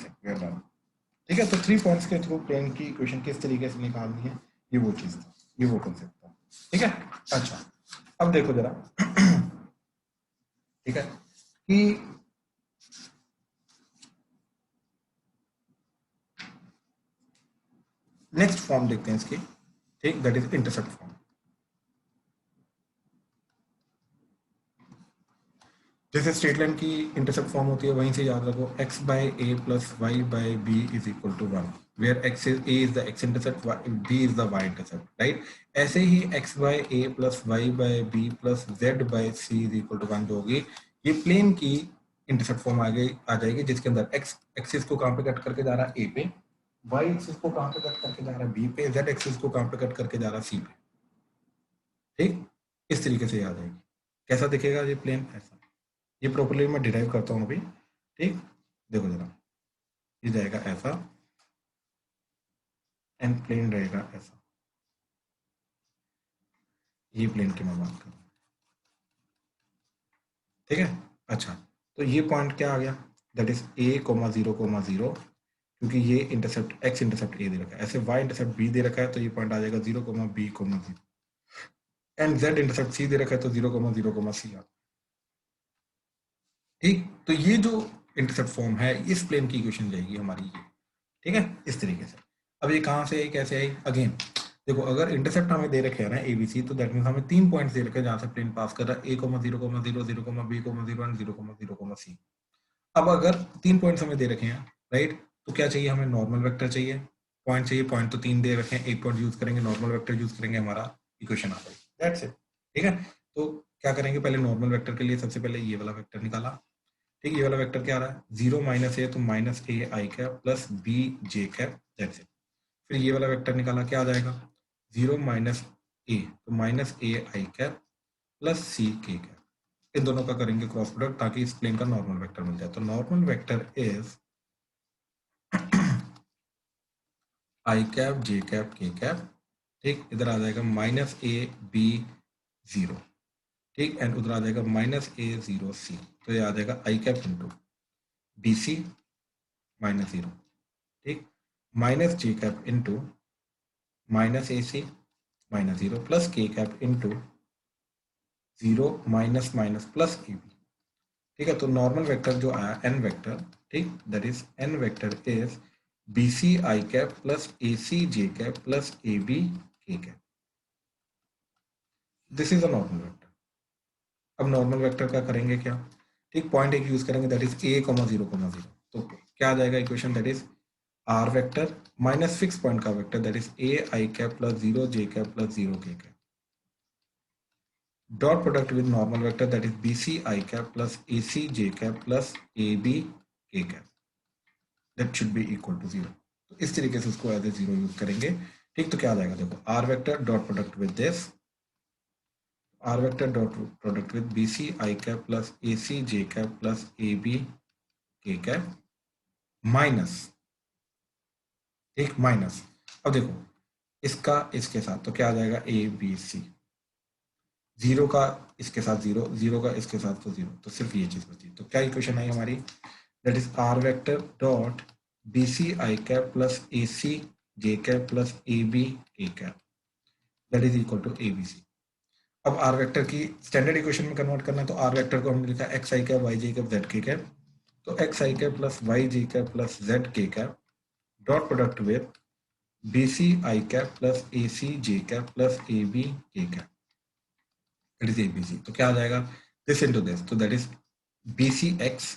it we are done. ठीक है, तो 3 पॉइंट्स के थ्रू प्लेन की इक्वेशन किस तरीके से निकालनी है, ये वो चीज था, ये वो कंसेप्ट था। ठीक है, अच्छा अब देखो जरा ठीक है कि नेक्स्ट फॉर्म देखते हैं इसकी, ठीक, दैट इज इंटरसेप्ट फॉर्म। जैसे स्ट्रेट लाइन की इंटरसेप्ट फॉर्म होती है, वहीं से याद रखो x by a plus Y by B is equal to 1, where x is a is the x intercept, b is the y intercept, right. ऐसे ही x by a plus Y by B plus z by c is equal to 1 जो होगी, ये plane की intercept form आ जाएगी, जिसके अंदर x axis को कहां पे कट करके जा रहा है a पे, y एक्सिस को कहां पे कट करके जा रहा है b पे, z एक्सिस को कहां पे कट करके जा रहा है c पे। ठीक, इस तरीके से आ जाएगी। कैसा दिखेगा ये प्लेन, ऐसा। ये प्रॉपर्ली मैं डिराइव करता हूं अभी। ठीक, देखो जरा, ये जाएगा ऐसा एंड प्लेन रहेगा ऐसा। ये प्लेन की मैं बात कर रहा हूं, ठीक है। अच्छा, तो ये पॉइंट क्या आ गया, दैट इज a, 0, क्योंकि ये इंटरसेप्ट x इंटरसेप्ट a दे रखा है, ऐसे y इंटरसेप्ट b दे रखा है, तो ये पॉइंट आ जाएगा 0, b, 0 and z intercept c दे रखा है, तो 0, 0, c आ। ठीक, तो ये जो इंटरसेप्ट फॉर्म है, इस प्लेन की इक्वेशन जाएगी हमारी ये। ठीक है, इस तरीके से। अब ये कहां से आई, कैसे आई, अगेन देखो, अगर इंटरसेप्ट हमें दे रखे हैं ना ABC, तो दैट मींस हमें 3 पॉइंट्स दे रखे हैं जहां से प्लेन पास कर रहा है, a, 0, 0, 0, 0, b, 0 एंड 0, 0, c। अब अगर 3 पॉइंट्स हमें दे रखे हैं, राइट, तो क्या चाहिए हमें, नॉर्मल वेक्टर चाहिए, पॉइंट चाहिए, पॉइंट तो 3 दे रखे हैं, एक पॉइंट यूज करेंगे, नॉर्मल वेक्टर यूज करेंगे, हमारा इक्वेशन आ जाएगी। That's it. ठीक है, तो क्या करेंगे, पहले नॉर्मल वेक्टर के लिए सबसे पहले ये वाला वेक्टर निकाला। ठीक, ये वाला वेक्टर क्या आ रहा है, 0 माइनस ए, तो minus A I cap plus B J cap, that's it. फिर ये वाला वेक्टर निकाला, क्या आ जाएगा, 0 माइनस ए, तो minus A I cap plus C K cap. इन दोनों का करेंगे क्रॉस प्रोडक्ट ताकि इस प्लेन का नॉर्मल वेक्टर मिल जाए। तो normal vector is I cap J cap के कैप। ठीक, इधर आ जाएगा माइनस ए बी 0, ठीक, एंड उधर आ जाएगा माइनस ए 0 सी, तो ये आ जाएगा आई cap into b c minus 0, ठीक, minus J cap into minus a c minus 0 plus k cap into 0 minus minus plus A b. ठीक है, तो नॉर्मल वेक्टर जो आया एन वेक्टर, ठीक, that is N vector is b C I cap plus A C J cap plus A B के cap. This is a normal vector. अब normal vector का करेंगे क्या, ठीक, पॉइंट एक यूज करेंगे, दैट इज a, 0, 0। तो क्या आ जाएगा equation, that is are vector minus fix point का vector, that is a I cap plus 0 j cap plus 0 k cap, dot product with normal vector, that is b C I cap plus A C J cap plus A B के cap, that should be equal to 0। तो इस तरीके से उसको as a 0 use करेंगे। ठीक, तो क्या आ जाएगा, देखो, R vector dot product with this, R vector dot product with B C I cap plus A C J cap plus A B के कैप माइनस, एक माइनस, अब देखो इसका इसके साथ, तो क्या आ जाएगा ए बी सी, 0 का इसके साथ 0, 0 का इसके साथ तो 0, तो सिर्फ ये चीज बची। तो क्या इक्वेशन आई हमारी, that is are vector dot b C I cap plus A C J cap plus A B के cap, that is equal to a B c. अब आर वेक्टर की स्टैंडर्ड इक्वेशन में कन्वर्ट करना है, तो are vector को हमने लिखा एक्स आई कैप वाई जे कैप जेड के कैप, तो एक्स आई कैप प्लस वाई जे कैप प्लस जेड के cap dot product with B C I cap plus A C J cap plus A B के cap, that is a B C. तो क्या आ जाएगा, this into this, तो that is b c x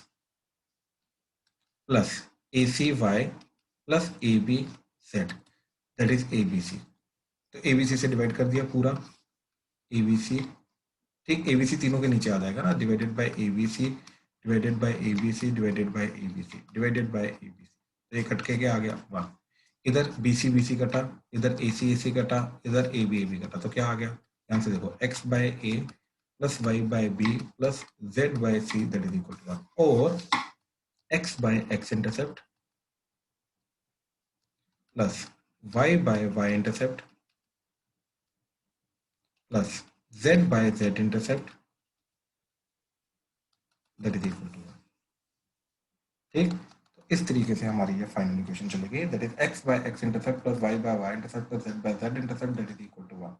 plus A c y plus A b z, that is a B C. तो a B C से divide कर दिया पूरा, ए बी सी, ठीक, ए बी सी तीनों के नीचे आ जाएगा ना, divided by A B C divided by A B C divided by A B C divided by A B C. तो ये कट के क्या आ गया 1, इधर बी सी कटा, इधर ए सी कटा, इधर ए बी कटा, तो क्या आ गया, ध्यान से देखो, X by A plus Y by B plus Z by C that is equal to 1, और x by x intercept plus y by y intercept plus z by z intercept that is equal to 1। ठीक, तो इस तरीके से हमारी ये final equation चलेगी, that is x by x intercept plus y by y intercept plus z by z intercept that is equal to 1।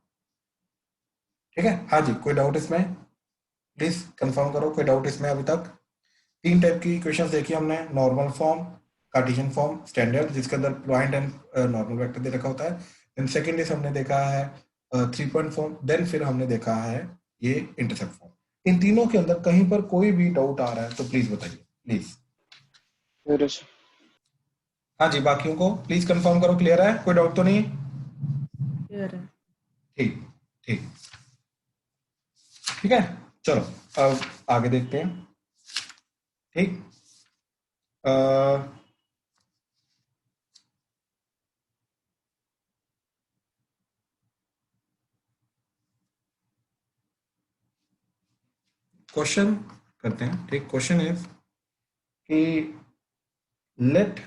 ठीक है, हाँ जी, कोई डाउट इसमें प्लीज कंफर्म करो, कोई डाउट इसमें अभी तक? तीन टाइप की इक्वेशंस देखी हमने, normal form, Cartesian form, standard जिसके अंदर पॉइंट एंड नॉर्मल वेक्टर दे रखा होता है। देन सेकंड इज हमने देखा है 3 पॉइंट फॉर्म, देन फिर हमने देखा है ये इंटरसेप्ट फॉर्म। इन तीनों के अंदर कहीं पर कोई भी डाउट आ रहा है तो प्लीज बताइए प्लीज। मेरे से हाँ जी, बाकियों को प्लीज कंफर्म करो, क्लियर है, कोई डाउट तो नहीं? क्लियर है। ठीक ठीक ठीक है, चलो अब आगे देखते हैं। ठीक, क्वेश्चन करते हैं। ठीक, क्वेश्चन इज कि let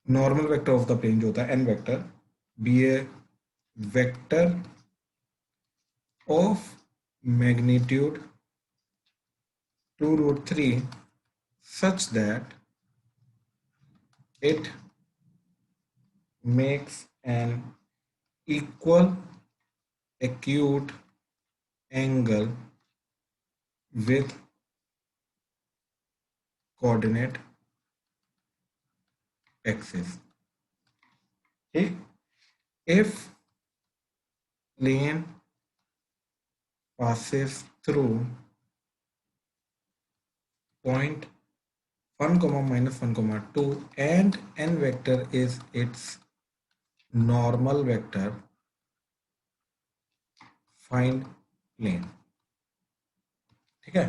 normal vector of the plane जो होता है n vector be a vector of magnitude 2√3 such that it makes an equal acute angle with coordinate axis. ठीक, if plane passes through point 1, -1, 2 and n vector is its normal vector, find plane। ठीक है,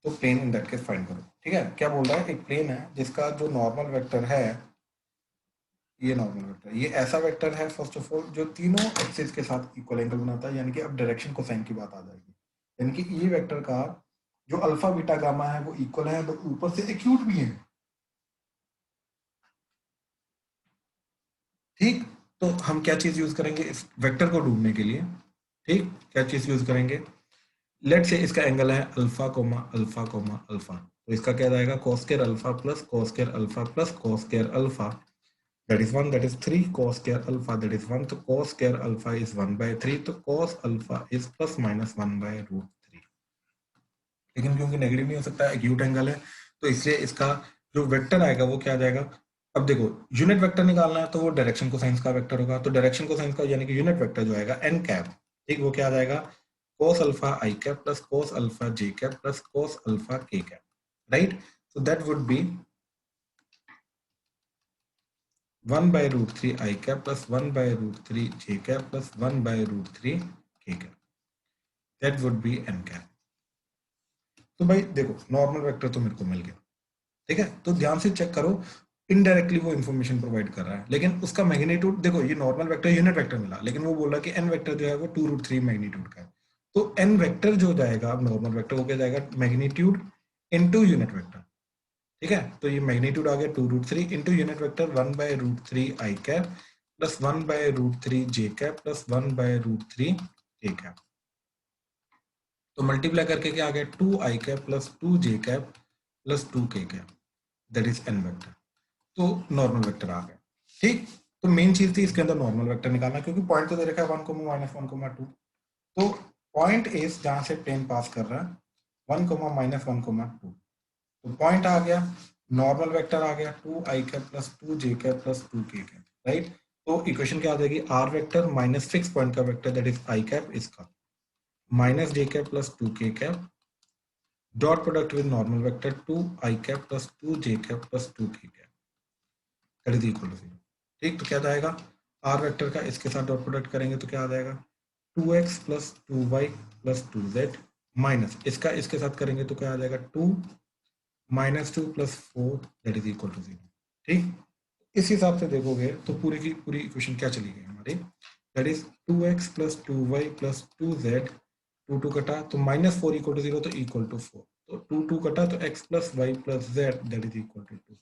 तो plane in that case find करो। ठीक है, क्या बोल रहा है, एक प्लेन है जिसका जो नॉर्मल वेक्टर है, ये नॉर्मल वेक्टर, ये ऐसा वेक्टर है फर्स्ट ऑफ ऑल जो तीनों एक्सिस के साथ इक्वल एंगल बनाता है, यानी कि अब डायरेक्शन कोसाइन की बात आ जाएगी, यानी कि ये वेक्टर का जो अल्फा बीटा गामा है वो इक्वल है, तो ऊपर से एक्यूट भी है। ठीक, तो हम क्या चीज यूज करेंगे इस वेक्टर को ढूंढने के लिए? ठीक, क्या चीज यूज करेंगे? लेट से इसका एंगल है alpha coma alpha coma alpha, तो इसका क्या जाएगा, cos square alpha plus cos square alpha plus cos square alpha, that is 1, that is 3, cos square alpha that is 1, तो cos स्क्वायर अल्फा is 1/3, तो cos alpha is ±1/√3। लेकिन क्योंकि negative नहीं हो सकता, एक्यूट एंगल है, तो इसलिए इसका जो वेक्टर आएगा वो क्या जाएगा? अब देखो, यूनिट वेक्टर निकालना है तो वो डायरेक्शन कोसाइंस का वेक्टर होगा, तो डायरेक्शन कोसाइंस का यानी कि यूनिट वेक्टर जो आएगा n कैप, ठीक, वो क्या आ जाएगा, cos alpha i cap plus cos alpha j cap plus cos alpha k cap, right? So that would be 1/√3 i cap plus 1/√3 j cap plus 1/√3 k cap, that would be n cap. तो भाई देखो, normal vector तो मेरे को मिल गया, ठीक है, तो ध्यान से चेक करो, इनडायरेक्टली वो इंफॉर्मेशन प्रोवाइड कर रहा है, लेकिन उसका मैग्नीट्यूड देखो, ये नॉर्मल वेक्टर यूनिट वेक्टर मिला, लेकिन वो बोला कि n वेक्टर जो है वो 2√3 मैग्नीट्यूड का है, तो n वेक्टर जो जाएगा अब नॉर्मल वेक्टर वो क्या जाएगा, मैग्नीट्यूड इनटू यूनिट वेक्टर। ठीक है, तो ये मैग्नीट्यूड आ गया 2√3 into unit vector 1/√3 i cap plus 1/√3 j cap plus 1/√3 k cap, तो मल्टीप्लाई करके क्या आ गया, 2i cap plus 2j cap plus 2k cap, that is n vector, तो नॉर्मल वेक्टर आ गया। ठीक, तो मेन चीज थी इसके अंदर नॉर्मल वेक्टर निकालना, क्योंकि पॉइंट तो दे रखा है 1, -1, 2, तो पॉइंट इज जहां से प्लेन पास कर रहा है 1, -1, 2, तो पॉइंट आ गया, नॉर्मल वेक्टर आ गया 2i cap plus 2j cap plus 2k cap, right? तो इक्वेशन क्या आ जाएगी, are vector minus fix point का vector that is i cap, इसका minus j cap plus 2k cap dot product with normal vector 2i cap plus 2j cap plus 2k cap that is equal to 0। ठीक, तो क्या जाएगा, are vector का इसके साथ dot product करेंगे तो क्या आ जाएगा, 2x plus 2y plus 2z minus इसका इसके साथ करेंगे तो क्या आ जाएगा, 2 -2 plus 4 that is equal to 0। ठीक, इस हिसाब से देखोगे तो पूरी की पूरी इक्वेशन क्या चली गई हमारी, that is 2x plus 2y plus 2z, 2 कटा तो -4 इक्वल टू 0, तो इक्वल टू 4, तो 2 कटा तो x plus y plus z that is equal to 2.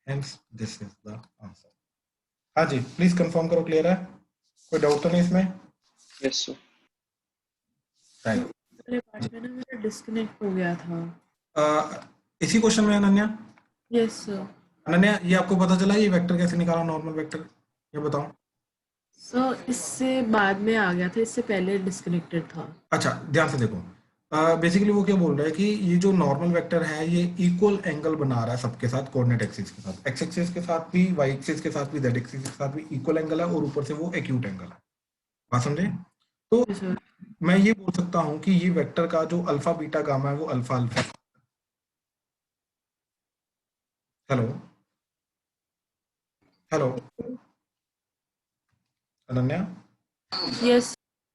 Hence this is the answer. हाँ जी, प्लीज कंफर्म करो, क्लियर है? कोई डाउट तो नहीं इसमें? Yes sir. राइट। पहले पार्ट में ना मेरा डिस्कनेक्ट हो गया था। इसी क्वेश्चन में अनन्या, यस सर। अनन्या ये आपको पता चला ये वेक्टर कैसे निकाला, नॉर्मल वेक्टर, ये बताओ। सर इससे बाद में आ गया था, इससे पहले डिस्कनेक्टेड था। अच्छा ध्यान से देखो, बेसिकली वो क्या बोल रहा है कि ये जो नॉर्मल वेक्टर है ये इक्वल एंगल बना रहा है सबके साथ, कोऑर्डिनेट एक्सिस के साथ, एक्स एक्सिस के साथ भी, वाई एक्सिस के साथ भी, जेड एक्सिस के साथ भी इक्वल एंगल है, और ऊपर से वो एक्यूट एंगल है। बात समझे? तो जी सर। मैं ये बोल सकता हूँ कि ये वेक्टर का जो अल्फा बीटा गामा है वो alpha alpha. Hello hello Ananya. Yes.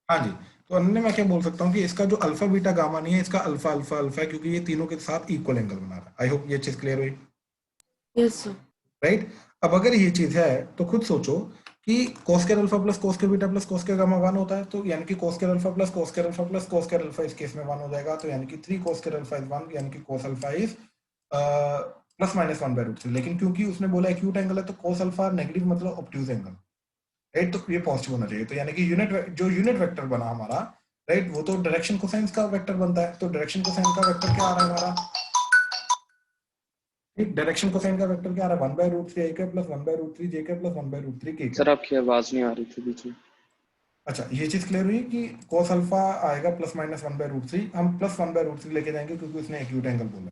हाँ जी, तो अनन्या मैं क्या बोल सकता हूँ कि इसका जो अल्फा बीटा गामा नहीं है, इसका अल्फा अल्फा अल्फा है, क्योंकि ये तीनों के साथ इक्वल एंगल बना रहा है। आई होप ये चीज क्लियर हुई, यस सर। राइट? अब अगर ये चीज है तो खुद सोचो कि cos square alpha plus cos square beta plus cos square gamma 1 होता है, तो यानी कि cos square alpha plus cos square alpha plus cos square alpha इस केस में 1 हो जाएगा, तो यानी कि 3 cos स्क्वायर अल्फा इज 1, यानी कि cos alpha is plus minus 1/√3। लेकिन क्योंकि उसने बोला एक्यूट एंगल है तो cos अल्फा नेगेटिव मतलब ऑब्ट्यूज एंगल, राइट? तो ये पॉजिटिव होना चाहिए, तो यानी कि यूनिट वेक्टर बना हमारा, राइट, वो तो डायरेक्शन कोसाइन का वेक्टर बनता है, तो डायरेक्शन कोसाइन का वेक्टर क्या आ रहा है हमारा? ठीक, डायरेक्शन कोसाइन का वेक्टर क्या आ रहा है? 1/√3 a plus 1/√3 j plus 1/√3 k। Sir आपकी आवाज नहीं आ रही थी बीच में। अच्छा, ये चीज क्लियर हुई कि cos अल्फा आएगा प्लस माइनस 1/√3, हम प्लस 1/√3 लेके जाएंगे क्योंकि उसने एक्यूट एंगल बोला,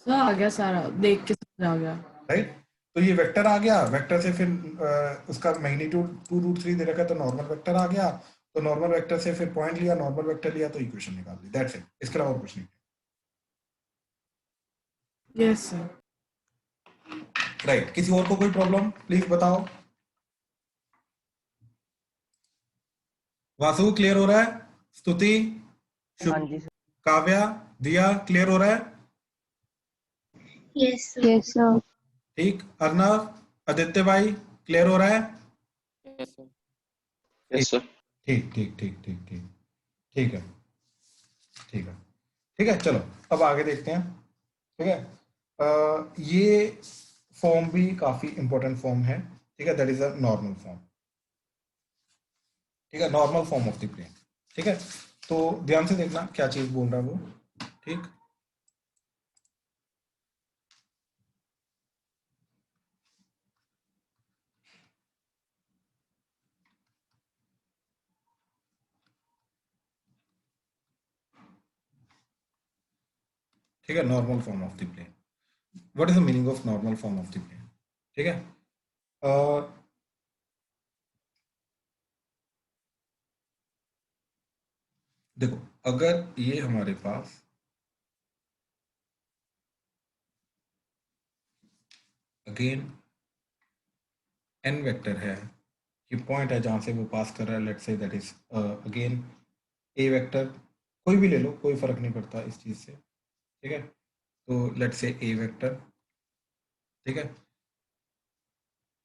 सर आ गया, सारा देख के समझ आ गया। राइट? तो ये वेक्टर आ गया, वेक्टर से फिर उसका मैग्नीट्यूड 2√3 दे रखा है, तो नॉर्मल वेक्टर आ गया, तो नॉर्मल वेक्टर से फिर पॉइंट लिया, नॉर्मल वेक्टर लिया, तो इक्वेशन निकाल दी, दैट्स इट, इसके अलावा और कुछ नहीं। Yes sir. राइट, किसी और को कोई प्रॉब्लम प्लीज बताओ। वासु क्लियर हो रहा है? स्तुति, हाँ जी सर। काव्या, दिया क्लियर हो रहा है? Yes yes sir. ठीक, अर्नव, आदित्य भाई क्लियर हो रहा है? Yes sir. Yes sir. ठीक ठीक ठीक ठीक ठीक ठीक है, ठीक है, ठीक है, चलो अब आगे देखते हैं। ठीक है, ये फॉर्म भी काफी इंपॉर्टेंट फॉर्म है, ठीक है, that is a normal form. ठीक है, normal form of the plane. ठीक है, तो ध्यान से देखना क्या चीज बोल रहा है वो। ठीक, ठीक है, normal form of the plane, what is the meaning of normal form of the plane? ठीक है, देखो अगर ये हमारे पास अगेन n वेक्टर है, ये पॉइंट है जहां से वो पास कर रहा है, let's say that is again a vector, कोई भी ले लो, कोई फर्क नहीं पड़ता इस चीज से। ठीक है, तो लेट्स से a वेक्टर। ठीक है,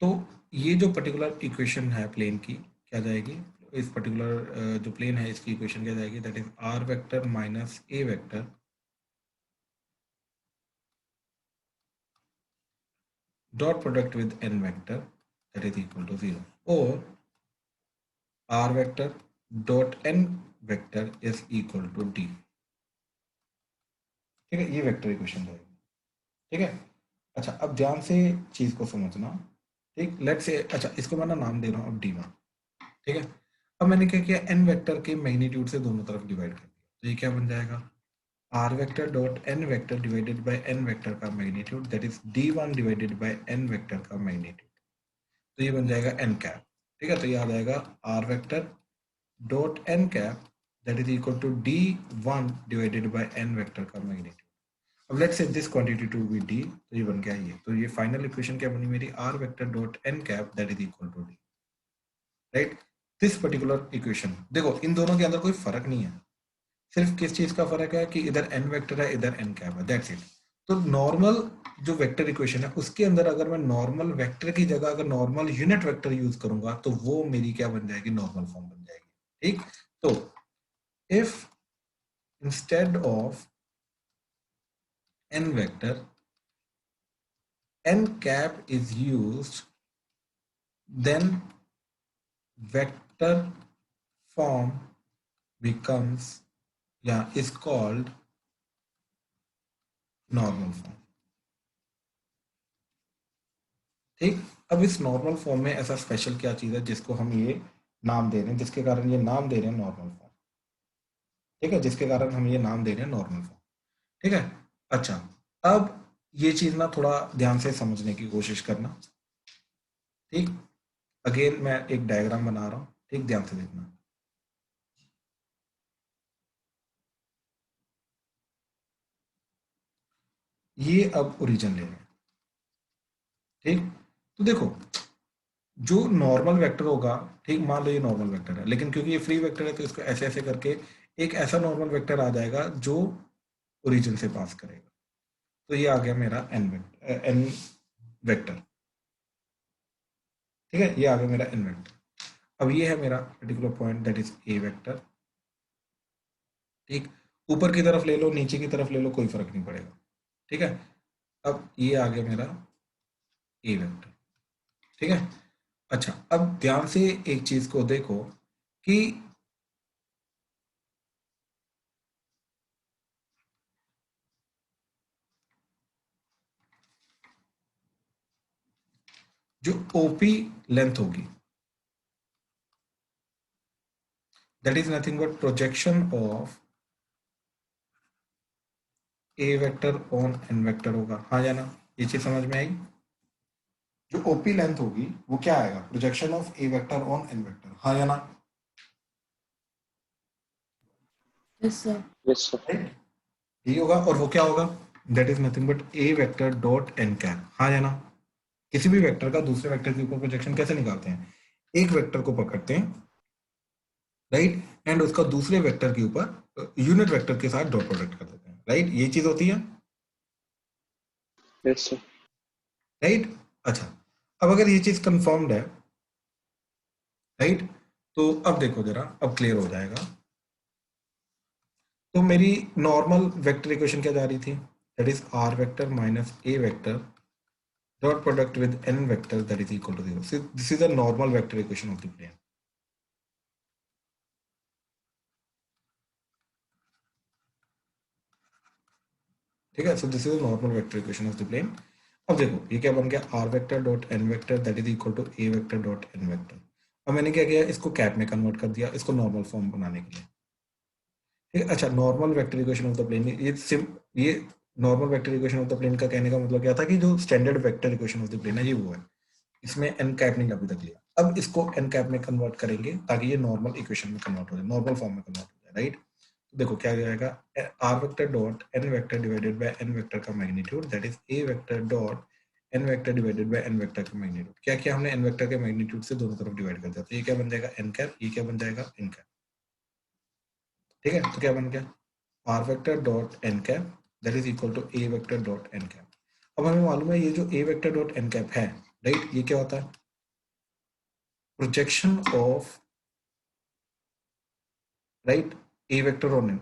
तो ये जो पर्टिकुलर इक्वेशन है प्लेन की क्या जाएगी, इस पर्टिकुलर जो प्लेन है इसकी इक्वेशन क्या जाएगी, that is r vector minus a vector dot product with n vector that is equal to 0, और r vector dot n vector is equal to d। ठीक है, ये वेक्टर इक्वेशन जाएगी। ठीक है, अच्छा अब ध्यान से चीज को समझना। ठीक, लेट्स से, अच्छा इसको मैं ना नाम दे रहा हूँ अब d1। ठीक है, अब मैंने क्या किया, n वेक्टर के मैग्नीट्यूड से दोनों तरफ डिवाइड कर दिया, तो ये क्या बन जाएगा, r vector dot n vector divided by n vector का magnitude that is d1 divided by n vector का मैग्नीट्यूड, तो ये बन जाएगा n कैप। ठीक है, तो ये आ जाएगा r vector dot n cap that is equal to d1 divided by n vector का मैग्नीट्यूड। अब let's say this quantity to be d, तो ये बन गया ये, तो ये फाइनल इक्वेशन क्या बनी मेरी, r vector dot n cap that is equal to d, right? This particular equation, देखो इन दोनों के अंदर कोई फर्क नहीं है, सिर्फ किस चीज का फर्क है कि इधर n वेक्टर है, इधर n कैप है, दैट्स इट। तो नॉर्मल जो वेक्टर इक्वेशन है उसके अंदर अगर मैं नॉर्मल वेक्टर की जगह अगर नॉर्मल यूनिट वेक्टर यूज करूंगा तो वो मेरी क्या बन जाएगी, नॉर्मल फॉर्म बन जाएगी। ठीक, तो if instead of n vector, n cap is used, then vector form becomes, is called normal form. ठीक, अब इस नॉर्मल फॉर्म में ऐसा स्पेशल क्या चीज है जिसको हम ये नाम दे रहे हैं, जिसके कारण ये नाम दे रहे हैं नॉर्मल फॉर्म। ठीक है, जिसके कारण हम ये नाम दे रहे हैं नॉर्मल फॉर्म। ठीक है, अच्छा, अब ये चीज ना थोड़ा ध्यान से समझने की कोशिश करना। ठीक, अगेन मैं एक डायग्राम बना रहा हूं, ठीक, ध्यान से देखना। ये अब ओरिजिन ले रहे हैं। ठीक, तो देखो जो नॉर्मल वेक्टर होगा, ठीक, मान लो ये नॉर्मल वेक्टर है, लेकिन क्योंकि ये फ्री वेक्टर है तो इसको ऐसे ऐसे करके एक ऐसा नॉर्मल वेक्टर आ जाएगा जो ओरिजिन से पास करेगा। तो ये आ गया मेरा एन वेक्टर। ठीक है, ये आ गया मेरा एन वेक्टर। अब ये है मेरा particular point, that is A vector. ठीक, ऊपर की तरफ ले लो, नीचे की तरफ ले लो, कोई फर्क नहीं पड़ेगा। ठीक है, अब ये आ गया मेरा ए वेक्टर। ठीक है, अच्छा, अब ध्यान से एक चीज को देखो कि जो ओपी लेंथ होगी, that is nothing but projection of a vector on n vector होगा। हाँ या ना, ये चीज समझ में आई? जो ओपी लेंथ होगी वो क्या आएगा, projection of a vector on n vector. हाँ या ना? Yes sir. Yes, sir. Right, यही होगा। और वो क्या होगा, that is nothing but a vector dot n cap. हाँ या ना? किसी भी वेक्टर का दूसरे वेक्टर के ऊपर प्रोजेक्शन कैसे निकालते हैं, एक वेक्टर को पकड़ते हैं, राइट, एंड उसका दूसरे वेक्टर के ऊपर यूनिट वेक्टर के साथ डॉट प्रोडक्ट कर देते हैं, राइट, ये चीज होती है, Yes, sir. राइट। अच्छा, अब अगर ये चीज कंफर्म्ड है, राइट, तो अब देखो जरा, अब क्लियर हो जाएगा। तो मेरी नॉर्मल वेक्टर इक्वेशन क्या जा रही थी, that is are vector minus A vector dot product with n vectors that is equal to 0. So this is a normal vector equation of the plane. ठीक है, so this is a normal vector equation of the plane. अब देखो ये क्या बन गया, r vector dot n vector that is equal to a vector dot n vector. अब मैंने क्या किया, इसको कैप में कन्वर्ट कर दिया, इसको नॉर्मल फॉर्म बनाने के लिए। ठीक है, अच्छा, normal vector equation of the plane, ये normal vector equation of the plane का कहने का मतलब क्या था कि जो standard vector equation of the plane है ये वो है, इसमें एन कैप नहीं अभी तक लिया। अब इसको एन कैप में कन्वर्ट करेंगे ताकि ये नॉर्मल इक्वेशन में कन्वर्ट हो जाए, नॉर्मल फॉर्म में कन्वर्ट हो जाए, राइट। तो देखो क्या जाएगा, are vector dot N vector divided by n vector का magnitude, that is A vector dot N vector divided by n vector का मैग्नीट्यूड। क्या किया हमने, एन वेक्टर के मैग्नीट्यूड से दोनों तरफ डिवाइड कर दिया, तो ये क्या बन जाएगा एन कैप, ये क्या बन जाएगा एन कैप। ठीक है, तो क्या बन गया, r vector dot n cap that is equal to A vector dot n cap. अब हमें मालूम है ये जो a vector dot n cap है, राइट, ये क्या होता है, projection of, right, a vector on n,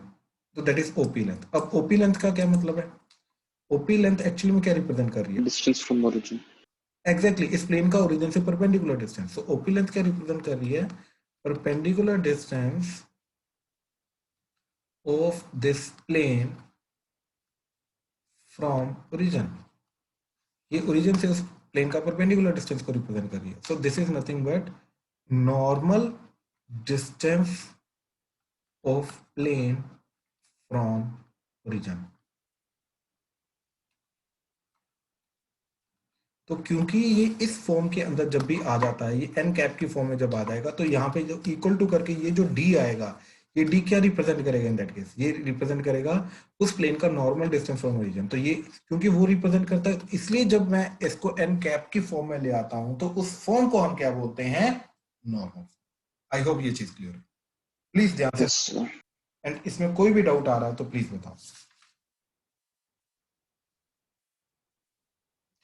तो दैट इज ओपी लेंथ। अब ओपी लेंथ का क्या मतलब है, ओपी लेंथ एक्चुअली में क्या रिप्रेजेंट कर रही है, Distance from origin. एग्जैक्टली इस प्लेन का ओरिजिन से परपेंडिकुलर डिस्टेंस। तो ओपी लेंथ क्या रिप्रेजेंट कर रही है, perpendicular distance of this plane from origin. ये ओरिजिन से उस प्लेन का परपेंडिकुलर डिस्टेंस को रिप्रेजेंट कर रही है। So this is nothing but normal distance of plane from origin. तो क्योंकि ये इस फॉर्म के अंदर जब भी आ जाता है, ये एन कैप की फॉर्म में जब आ जाएगा, तो यहाँ पे जो इक्वल टू करके ये जो डी आएगा, ये डी क्या रिप्रेजेंट करेगा इन दैट केस, ये रिप्रेजेंट करेगा उस प्लेन का नॉर्मल डिस्टेंस फ्रॉम ओरिजिन। तो ये क्योंकि वो रिप्रेजेंट करता है, इसलिए जब मैं इसको एन कैप की फॉर्म में ले आता हूं तो उस फॉर्म को हम क्या बोलते हैं, नॉर्मल। आई होप ये चीज क्लियर है, प्लीज ध्यान से, Yes, sir. एंड इसमें कोई भी डाउट आ रहा है तो प्लीज बताओ।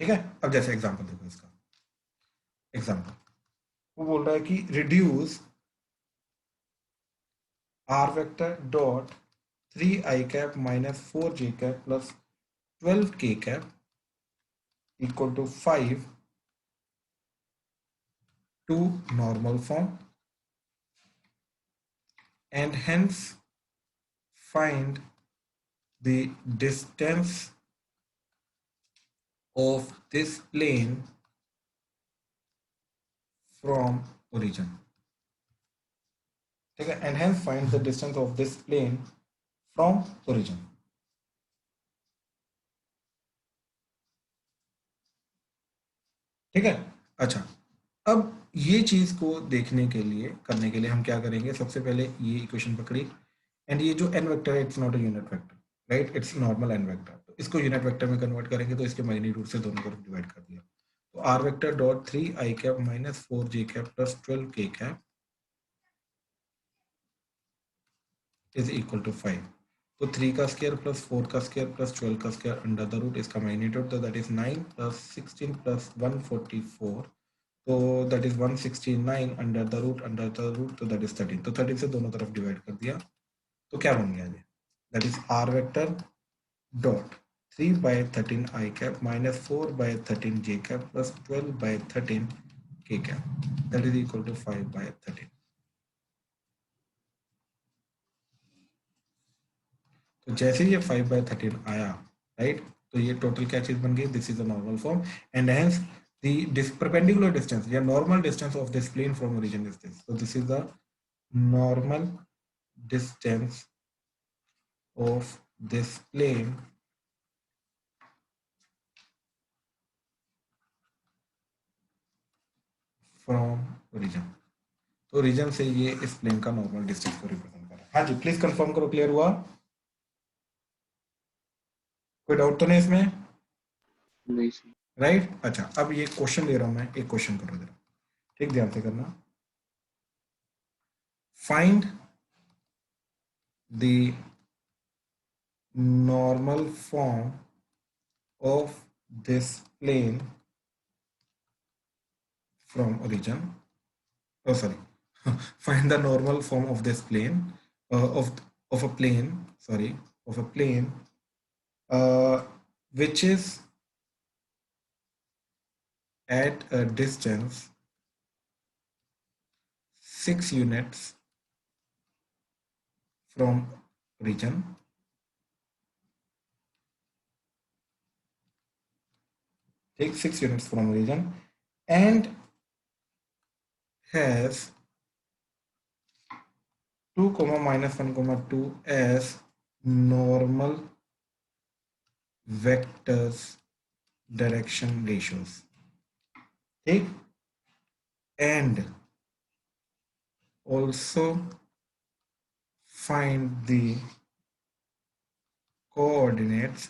ठीक है, अब जैसे एग्जाम्पल देखो इसका, एग्जाम्पल वो बोल रहा है कि reduce r vector dot 3 i cap minus 4 j cap plus 12 k cap equal to 5 to normal form, and hence find the distance of this plane from origin. ठीक है, and hence find the distance of this plane from origin. ठीक है, अच्छा, अब ये चीज को देखने के लिए करने के लिए हम क्या करेंगे, सबसे पहले ये इक्वेशन पकड़ी, एंड ये जो n वेक्टर है it's not a unit vector, right, it's normal n vector, तो इसको यूनिट वेक्टर में कन्वर्ट करेंगे तो इसके मैग्नीट्यूड से दोनों तरफ डिवाइड कर दिया, तो r vector dot 3 i cap minus 4 j cap plus 12 k cap is equal to 5, तो 3 का स्क्वायर प्लस 4 का स्क्वायर प्लस 12 का स्क्वायर अंडर द रूट, इसका मैग्नीट्यूड तो दैट इज 9 प्लस 16 प्लस 144, तो that is 169 under the root तो that is 13, तो 13 से दोनों तरफ डिवाइड कर दिया, तो क्या बन गया ये, that is r vector dot 3 by 13 i cap minus 4 by 13 j cap plus 12 by 13 k cap that is equal to 5 by 13। तो जैसे ये 5 बाय 13 आया, राइट, तो ये टोटल क्या चीज बन गई, this is a normal form, and hence the perpendicular distance या normal distance of this plane from origin is this, so this is the normal distance of this plane from origin, तो origin से ये इस plane का normal distance को represent कर रहा है। हाँ जी, प्लीज कंफर्म करो, क्लियर हुआ, कोई डाउट तो नहीं इसमें, नहीं सर। राइट, अच्छा, अब ये क्वेश्चन ले रहा हूं मैं, एक क्वेश्चन करो जरा, ठीक, ध्यान से करना, find the normal form of this plane from origin, oh sorry, find the normal form of this plane of a plane, sorry, of a plane which is at a distance 6 units from origin, take 6 units from origin, and has 2 comma minus 1 comma 2 as normal vectors direction ratios, ठीक, and also find the coordinates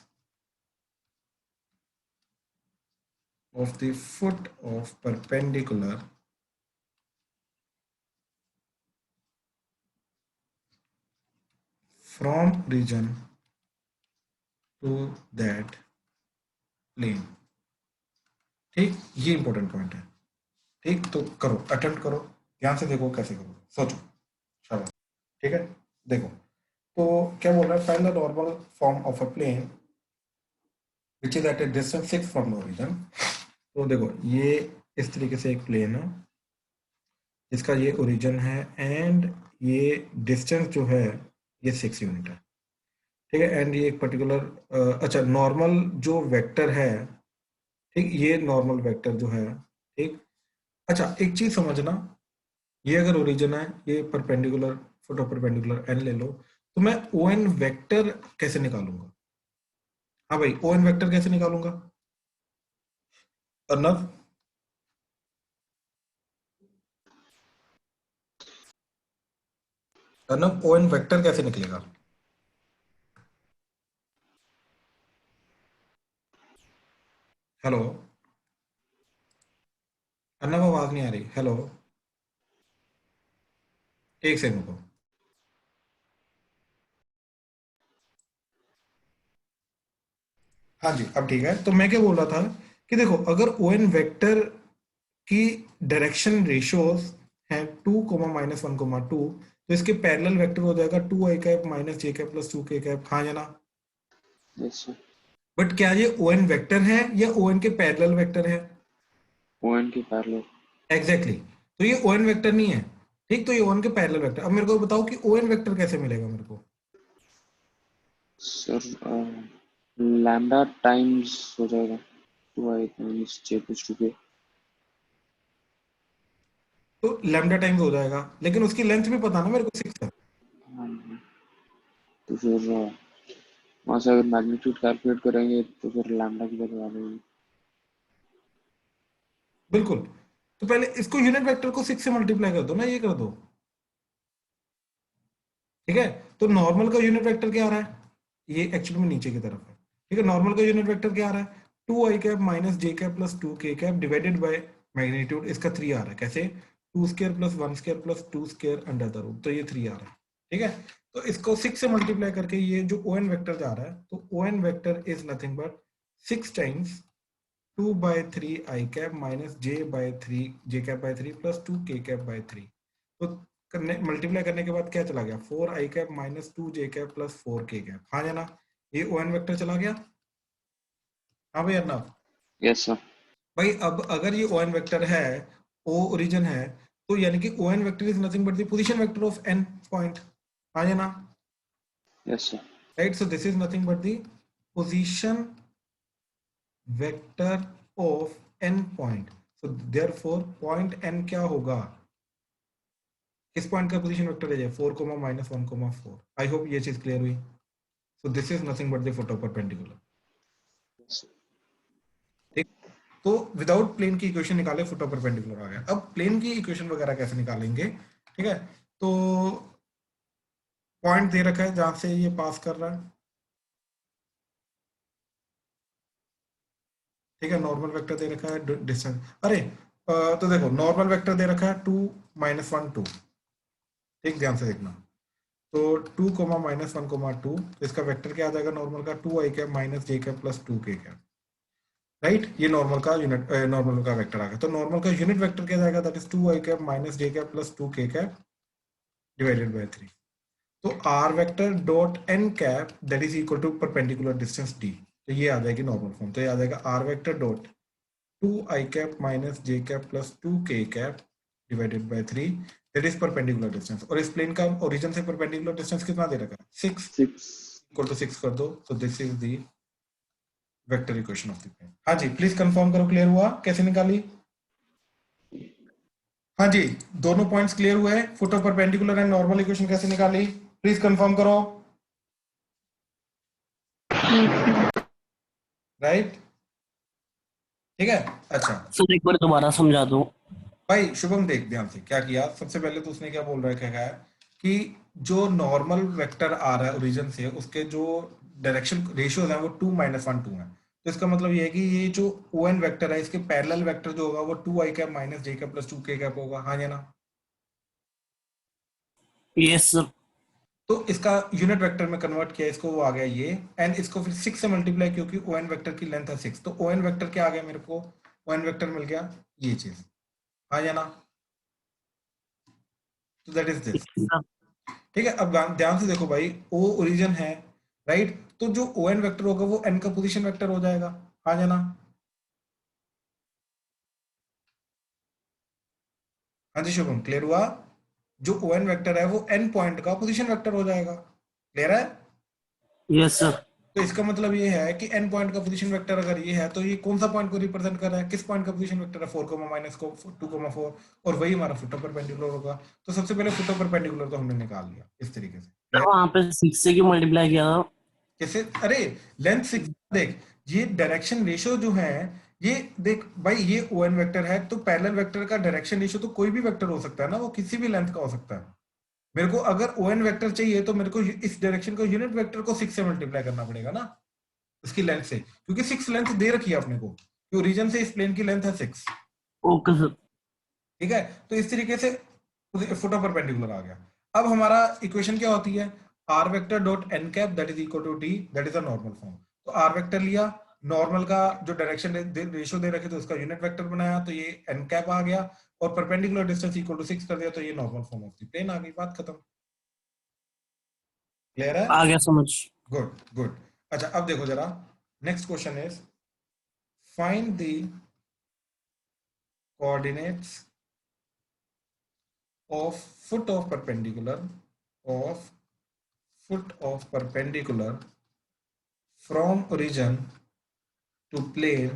of the foot of perpendicular from origin to that plane, ठीक, ये important point है, ठीक, तो करो, attempt करो, ध्यान से देखो कैसे करो, सोचो, शाबाश, ठीक है, देखो, तो क्या बोल रहा है, find the normal form of a plane which is at a distance 6 from the origin, तो देखो ये इस तरीके से एक प्लेन है जिसका ये ओरिजिन है, एंड ये डिस्टेंस जो है ये 6 यूनिट है, ठीक है, एंड ये एक पर्टिकुलर अच्छा नॉर्मल जो वेक्टर है, ठीक, ये नॉर्मल वेक्टर जो है, ठीक, अच्छा एक चीज समझना, ये अगर ओरिजिन है, ये perpendicular foot of perpendicular n ले लो, तो मैं ओ एन वेक्टर कैसे निकालूंगा, हाँ भाई, ओ एन वेक्टर कैसे निकालूंगा, Arnav, Arnav O N vector कैसे निकलेगा, हेलो अर्नव, आवाज नहीं आ रही, हेलो, एक सेकंड रुको, हाँ जी, अब ठीक है, तो मैं क्या बोल रहा था कि देखो अगर ओ एन वेक्टर की डायरेक्शन रेशियोज हैं 2 कोमा माइनस 1 कोमा 2, तो इसके पैरेलल वेक्टर हो जाएगा 2 i cap minus J cap plus 2 के कैप, हाँ या ना, यस सर। बट क्या ये ओ एन वेक्टर है या ओ एन के पैरेलल वेक्टर है? ON के पैरेलल। एग्जैक्टली तो ये ओ एन वेक्टर नहीं है, ठीक, तो ये ओ एन के पैरेलल वेक्टर। अब मेरे को बताओ कि ओ एन वेक्टर कैसे मिलेगा मेरे को? सर लैम्डा टाइम्स हो जाएगा 2i minus j plus 2k। तो लैम्डा टाइम्स हो जाएगा, लेकिन उसकी लेंथ भी पता ना मेरे को 6 है। तो फिर वहाँ से अगर मैग्नीट्यूड कैलकुलेट करेंगे तो फिर लैम्डा की वैल्यू आ जाएगी। बिल्कुल, तो पहले इसको यूनिट वेक्टर को 6 से मल्टीप्लाई कर दो ना, ये कर दो, ठीक है। तो नॉर्मल का यूनिट वेक्टर क्या आ रहा है? ये एक्चुअली में नीचे की तरफ है, ठीक है। नॉर्मल का यूनिट वेक्टर क्या आ रहा है? 2i cap minus J cap plus 2k cap divided by magnitude, इसका 3 आ रहा है। कैसे? 2 square plus 1 square plus 2 square under the root, तो ये 3 आ रहा है, ठीक है। तो इसको 6 से मल्टीप्लाई करके ये जो ओ एन वेक्टर जा रहा है, तो O N vector is nothing but 6 times 2 by 3 I cap minus j by 3 j cap by 3 plus 2 के कैप बाय 3। तो करने मल्टीप्लाई करने के बाद क्या चला गया? 4 आई cap minus 2 J cap plus 4 के कैप, हाँ जाना, ये ओ एन वेक्टर चला गया। हाँ भाई अर्नब, यस सर। भाई अब अगर ये ओ एन वेक्टर है, ओ ओरिजिन है, तो यानी कि O N vector is nothing but the position vector of N point, हाँ जाना, yes sir. Right. So this is nothing but the position vector of N point. So therefore point N क्या होगा? किस पॉइंट का पोजीशन वेक्टर है? 4 comma minus 1 comma 4। I hope ये चीज क्लियर हुई। So this is nothing but the foot of perpendicular, ठीक। तो विदाउट प्लेन की इक्वेशन निकाले, फोटो परपेंडिकुलर आ गया। अब प्लेन की इक्वेशन वगैरह कैसे निकालेंगे, ठीक है। तो पॉइंट दे रखा है जहां से ये पास कर रहा है, ठीक है। नॉर्मल वेक्टर दे रखा है, डिस्टेंस, अरे तो देखो नॉर्मल वेक्टर दे रखा है 2 माइनस 1 2, ठीक, ध्यान से देखना। तो 2 कोमा माइनस 1 कोमा 2, इसका वेक्टर क्या आ जाएगा नॉर्मल का? 2 i cap minus J cap plus 2 के कैप, राइट। ये नॉर्मल का यूनिट, नॉर्मल का वेक्टर आ गया। तो नॉर्मल का यूनिट वेक्टर क्या जाएगा? That is 2 i cap minus J cap plus 2 के कैप डिवाइडेड बाय 3। तो are vector dot n cap that is equal to perpendicular distance d, तो ये आ जाएगी नॉर्मल फॉर्म। तो ये आ जाएगा are vector dot 2 i cap minus J cap plus 2 के cap divided by 3 that is perpendicular distance. और इस प्लेन का ओरिजिन से परपेंडिकुलर डिस्टेंस कितना दे रखा है? 6, 6। इक्वल टू 6 कर दो। तो this is the vector equation of the plane. हाँ जी, प्लीज कंफर्म करो, क्लियर हुआ? कैसे निकाली? हाँ जी, दोनों पॉइंट्स क्लियर हुए। Foot of perpendicular and normal equation कैसे निकाली? प्लीज कंफर्म करो, राइट, ठीक है। अच्छा सर एक बार दोबारा समझा दो। भाई शुभम, देख ध्यान से क्या किया। सबसे पहले तो उसने क्या बोल रहा है, क्या कहा है कि जो नॉर्मल वेक्टर आ रहा है ओरिजिन से, उसके जो डायरेक्शन रेशियोज हैं वो 2 माइनस 1 2 है। तो इसका मतलब ये है कि ये जो ओ एन वेक्टर है, इसके पैरेलल वेक्टर जो होगा वो 2 i cap minus J cap plus 2 के कैप होगा, हाँ या ना? Yes sir. तो इसका यूनिट वेक्टर में कन्वर्ट किया इसको, वो आ गया ये, एंड इसको फिर 6 से मल्टीप्लाई, क्योंकि ओ एन वेक्टर की लेंथ है 6। तो ओ एन वेक्टर क्या आ गया मेरे को? ओ एन वेक्टर मिल गया ये चीज, हाँ या ना? तो दैट इज दिस, ठीक है। अब ध्यान से देखो भाई, ओ ओरिजिन है, राइट। तो जो ओ एन वेक्टर होगा वो एन का पोजीशन वेक्टर हो जाएगा, हाँ या ना? हाँ जी शुभम, क्लियर हुआ? जो ओ एन वेक्टर है वो एन पॉइंट का पोजीशन वेक्टर हो जाएगा, क्लियर है? Yes sir. तो इसका मतलब ये है कि एन पॉइंट का पोजीशन वेक्टर अगर ये है, तो ये कौन सा पॉइंट को रिप्रेजेंट कर रहा है? किस पॉइंट का पोजीशन वेक्टर है? 4 कोमा माइनस को 2 कोमा 4, और वही हमारा फुट ऑफ परपेंडिकुलर होगा। तो सबसे पहले फुट ऑफ परपेंडिकुलर तो हमने निकाल लिया इस तरीके से। वहां पे 6 से क्यों मल्टीप्लाई किया था? कैसे? अरे लेंथ 6, देख ये डायरेक्शन रेशियो जो है, ये देख भाई, ये ओ एन वेक्टर है, तो पैरेलल वेक्टर का डायरेक्शन रेशियो तो कोई भी वेक्टर हो सकता है ना, वो किसी भी लेंथ का हो सकता है। मेरे को अगर ओ एन वेक्टर चाहिए तो मेरे को इस डायरेक्शन को यूनिट वेक्टर को 6 से मल्टीप्लाई करना पड़ेगा ना, इसकी लेंथ से, क्योंकि 6 लेंथ दे रखी है अपने को, कि ओरिजिन से इस प्लेन की लेंथ है 6, ओके सर। ठीक है। तो इस तरीके से फुट ऑफ परपेंडिकुलर आ गया। अब हमारा इक्वेशन क्या होती है? R vector dot n cap that is equal to d, that is a normal form. तो आर वेक्टर लिया, नॉर्मल का जो डायरेक्शन रेशियो दे रखे थे उसका यूनिट वेक्टर बनाया, तो ये एन कैप आ गया, और परपेंडिकुलर डिस्टेंस इक्वल टू 6 कर दिया, तो ये normal form of the plane आ गई, बात खत्म, क्लियर है? आ गया समझ। Good good. अच्छा अब देखो जरा, next question is find the coordinates of foot of perpendicular from origin to plane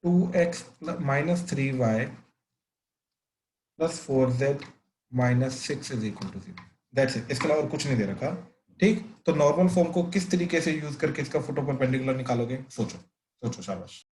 2x minus 3y plus 4z minus 6 is equal to 0. That's it. इसके अलावा और कुछ नहीं दे रखा। ठीक, तो नॉर्मल फॉर्म को किस तरीके से यूज करके इसका फुट ऑफ परपेंडिकुलर निकालोगे? सोचो शाबाश।